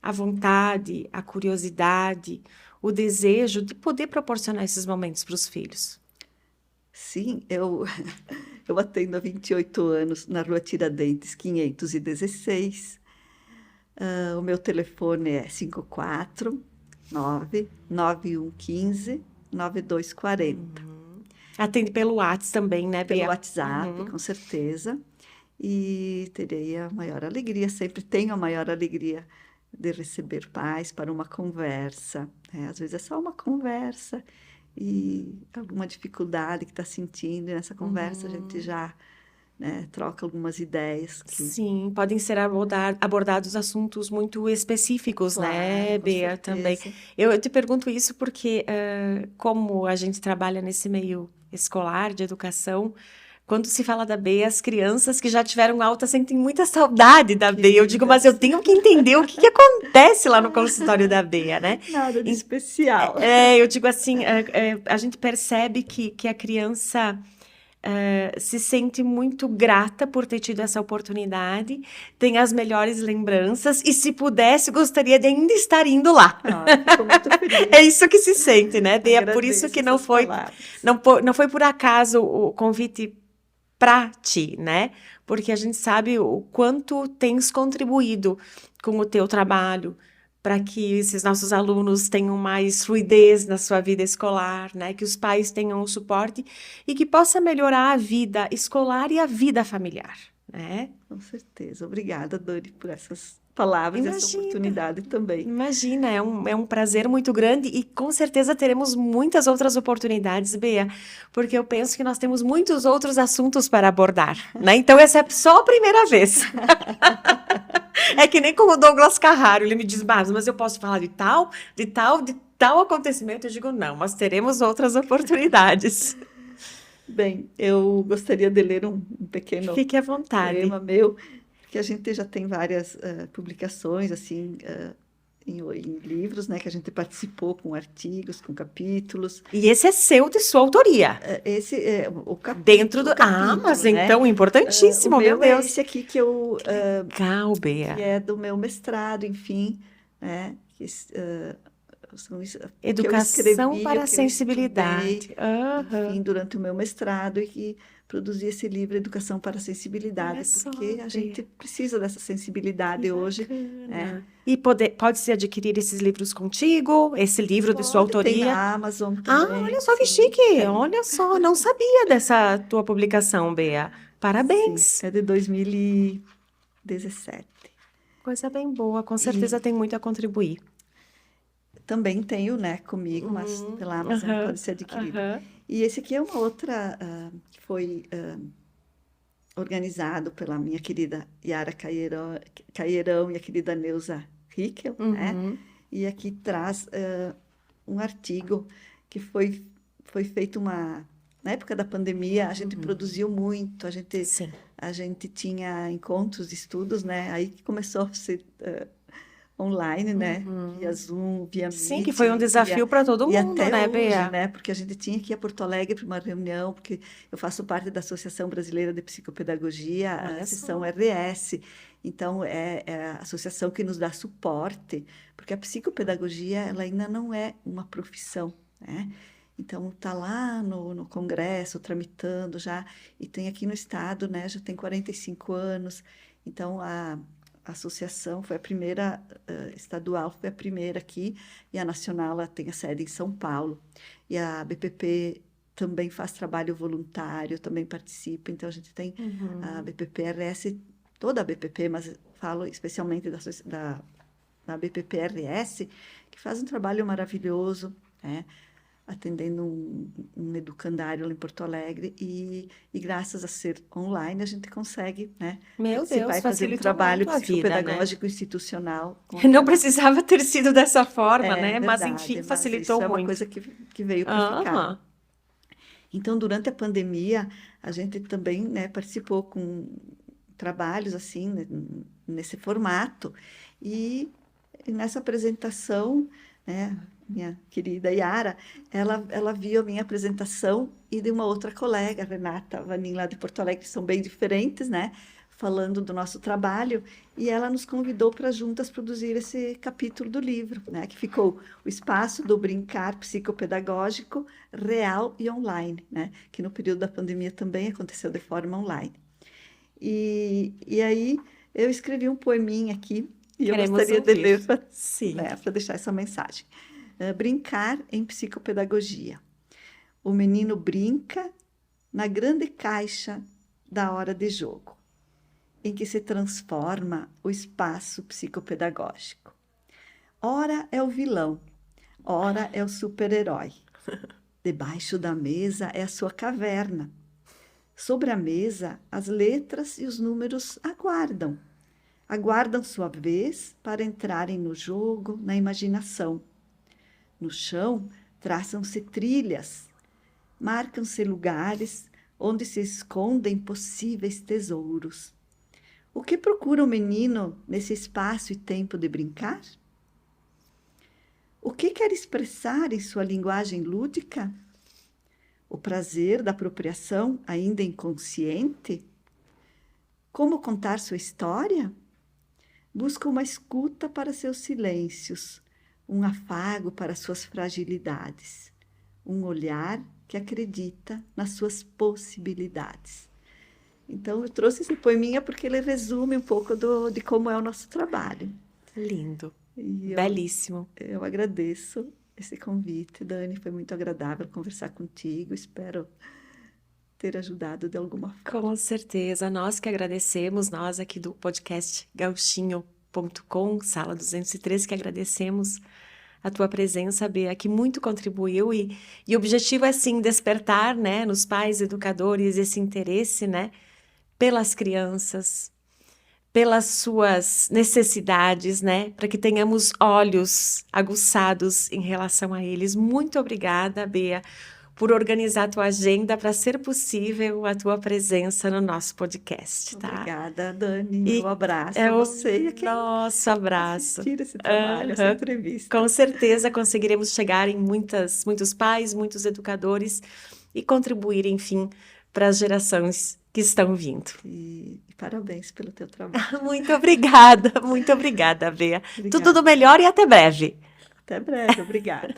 S1: a vontade, a curiosidade, o desejo de poder proporcionar esses momentos para os filhos.
S3: Sim, eu atendo há 28 anos na Rua Tiradentes, 516. O meu telefone é 549-9115-9240.
S1: Atende pelo WhatsApp também, né,
S3: Pelo
S1: Bea?
S3: WhatsApp, com certeza. E terei a maior alegria, sempre tenho a maior alegria de receber pais para uma conversa, né? Às vezes é só uma conversa e alguma dificuldade que está sentindo, e nessa conversa a gente já, né, troca algumas ideias que,
S1: Sim, podem ser abordados assuntos muito específicos,
S3: claro,
S1: né,
S3: com
S1: Bea, também.
S3: certeza.
S1: Eu te pergunto isso porque, como a gente trabalha nesse meio escolar de educação, quando se fala da Bea, as crianças que já tiveram alta sentem muita saudade da
S3: Que
S1: Bea. Eu digo, mas eu
S3: lindas.
S1: tenho que entender o que que acontece lá no consultório da Bea, né?
S3: Nada de
S1: En-
S3: especial.
S1: eu digo assim, a gente percebe que a criança se sente muito grata por ter tido essa oportunidade, tem as melhores lembranças e, se pudesse, gostaria de ainda estar indo lá.
S3: Fico muito
S1: É
S3: feliz.
S1: isso que se sente, né, Bea? Por isso
S3: Agradeço
S1: que não
S3: essas
S1: foi,
S3: palavras.
S1: não foi por acaso o convite para ti, né? Porque a gente sabe o quanto tens contribuído com o teu trabalho para que esses nossos alunos tenham mais fluidez na sua vida escolar, né? Que os pais tenham o suporte e que possa melhorar a vida escolar e a vida familiar, né?
S3: Com certeza. Obrigada, Dori, por essas palavras e essa
S1: Imagina.
S3: oportunidade também.
S1: Imagina, é um prazer muito grande e com certeza teremos muitas outras oportunidades, Bea, porque eu penso que nós temos muitos outros assuntos para abordar, né? Então essa é só a primeira vez. É que nem com o Douglas Carraro, ele me diz, mas eu posso falar de tal acontecimento? Eu digo, não, mas teremos outras oportunidades.
S3: Bem, eu gostaria de ler um pequeno
S1: Fique à vontade.
S3: poema meu, porque a gente já tem várias publicações, assim, em livros, né, que a gente participou com artigos, com capítulos.
S1: E esse é seu, de sua autoria.
S3: Esse é o
S1: Dentro do...
S3: o capítulo,
S1: mas
S3: né?
S1: então,
S3: O
S1: importantíssimo, meu
S3: meu é
S1: Deus.
S3: esse aqui
S1: Legal,
S3: que
S1: Bea.
S3: é do meu mestrado, enfim, né? São isso, o que eu
S1: Educação
S3: escrevi,
S1: para
S3: o
S1: a
S3: que eu estudei,
S1: sensibilidade. Aham.
S3: enfim, durante o meu mestrado, e que produzi esse livro Educação para a
S1: Olha
S3: Sensibilidade,
S1: só,
S3: porque a
S1: Bea.
S3: gente precisa dessa
S1: Que
S3: sensibilidade hoje, né?
S1: bacana. E pode-se adquirir esses livros contigo? Esse livro de sua
S3: Tem
S1: autoria?
S3: na Amazon
S1: Ah,
S3: também,
S1: olha só que
S3: sim,
S1: chique!
S3: tem,
S1: Olha só, não sabia dessa tua publicação, Bea.
S3: sim,
S1: Parabéns!
S3: é de 2017.
S1: Coisa bem boa, com certeza
S3: E
S1: tem muito a contribuir.
S3: também tenho, né, comigo, mas pela Amazon
S1: Aham,
S3: pode ser adquirido.
S1: aham.
S3: E esse aqui é uma outra que foi organizado pela minha querida Yara Caieirão e a querida Neuza Rickel, né?
S1: Uhum.
S3: E aqui traz um artigo que foi feito na época da pandemia, a gente produziu muito,
S1: Sim.
S3: a gente tinha encontros, estudos, né? Aí que começou a ser online, né? Via Zoom, via
S1: Sim, que
S3: Meet,
S1: foi um desafio para todo
S3: e
S1: mundo,
S3: até
S1: né,
S3: hoje,
S1: Bea?
S3: né? Porque a gente tinha que ir a Porto Alegre para uma reunião, porque eu faço parte da Associação Brasileira de Psicopedagogia, a
S1: Olha
S3: seção
S1: só.
S3: RS. Então, é a associação que nos dá suporte, porque a psicopedagogia ela ainda não é uma profissão, né? Então, está lá no Congresso, tramitando já, e tem aqui no Estado, né? Já tem 45 anos. Então, a associação foi a primeira, estadual foi a primeira aqui, e a nacional ela tem a sede em São Paulo. E a BPP também faz trabalho voluntário, também participa. Então, a gente tem a BPP-RS, toda a BPP, mas falo especialmente da BPP-RS, que faz um trabalho maravilhoso, né? Atendendo um educandário lá em Porto Alegre, e graças a ser online a gente consegue, né,
S1: Meu
S3: participar
S1: Deus,
S3: e fazer um
S1: facilitou
S3: trabalho
S1: muito a vida, né?
S3: psicopedagógico institucional com
S1: Não
S3: aquela...
S1: precisava ter sido dessa forma,
S3: É
S1: né? Mas
S3: verdade,
S1: enfim,
S3: mas isso
S1: facilitou
S3: é uma
S1: muito.
S3: coisa que veio para ficar.
S1: Aham.
S3: Então, durante a pandemia, a gente também, né, participou com trabalhos assim, né, nesse formato. E nessa apresentação, né, minha querida Yara, ela viu a minha apresentação e de uma outra colega, Renata Vanin, lá de Porto Alegre, que são bem diferentes, né, falando do nosso trabalho, e ela nos convidou para juntas produzir esse capítulo do livro, né, que ficou o espaço do brincar psicopedagógico real e online, né, que no período da pandemia também aconteceu de forma online. E aí eu escrevi um poeminha aqui e eu
S1: Queremos
S3: gostaria de ler
S1: ouvir. Sim.
S3: para deixar essa mensagem. Brincar em psicopedagogia. O menino brinca na grande caixa da hora de jogo, em que se transforma o espaço psicopedagógico. Ora é o vilão, ora é o super-herói. Debaixo da mesa é a sua caverna. Sobre a mesa, as letras e os números aguardam. Aguardam sua vez para entrarem no jogo, na imaginação. No chão, traçam-se trilhas, marcam-se lugares onde se escondem possíveis tesouros. O que procura o menino nesse espaço e tempo de brincar? O que quer expressar em sua linguagem lúdica? O prazer da apropriação ainda inconsciente? Como contar sua história? Busca uma escuta para seus silêncios, um afago para suas fragilidades, um olhar que acredita nas suas possibilidades. Então, eu trouxe esse poeminha porque ele resume um pouco de como é o nosso trabalho.
S1: Lindo.
S3: E
S1: Belíssimo.
S3: eu agradeço esse convite, Dani, foi muito agradável conversar contigo, espero ter ajudado de alguma forma.
S1: Com certeza. Nós que agradecemos, nós aqui do podcast gauchinho.com, Sala 203, que agradecemos a tua presença, Bea, que muito contribuiu e o objetivo é, sim, despertar, né, nos pais, educadores, esse interesse, né, pelas crianças, pelas suas necessidades, né, para que tenhamos olhos aguçados em relação a eles. Muito obrigada, Bea, por organizar a tua agenda para ser possível a tua presença no nosso podcast, tá?
S3: Obrigada, Dani.
S1: E
S3: Meu abraço
S1: é
S3: a
S1: o
S3: você e a quem
S1: nosso abraço.
S3: assistir esse trabalho, essa
S1: Aham.
S3: entrevista.
S1: Com certeza conseguiremos chegar em muitos pais, muitos educadores e contribuir, enfim, para as gerações que estão vindo.
S3: E parabéns pelo teu trabalho.
S1: Muito obrigada, Bea.
S3: Obrigada.
S1: Tudo do melhor e até breve.
S3: Até breve, obrigada.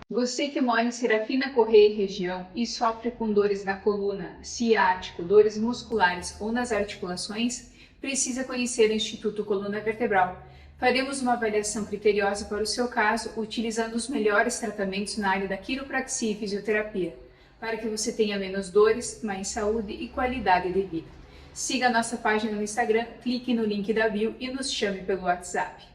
S2: Você que mora em Serafina Correia e região e sofre com dores na coluna, ciático, dores musculares ou nas articulações, precisa conhecer o Instituto Coluna Vertebral. Faremos uma avaliação criteriosa para o seu caso, utilizando os melhores tratamentos na área da quiropraxia e fisioterapia, para que você tenha menos dores, mais saúde e qualidade de vida. Siga a nossa página no Instagram, clique no link da bio e nos chame pelo WhatsApp.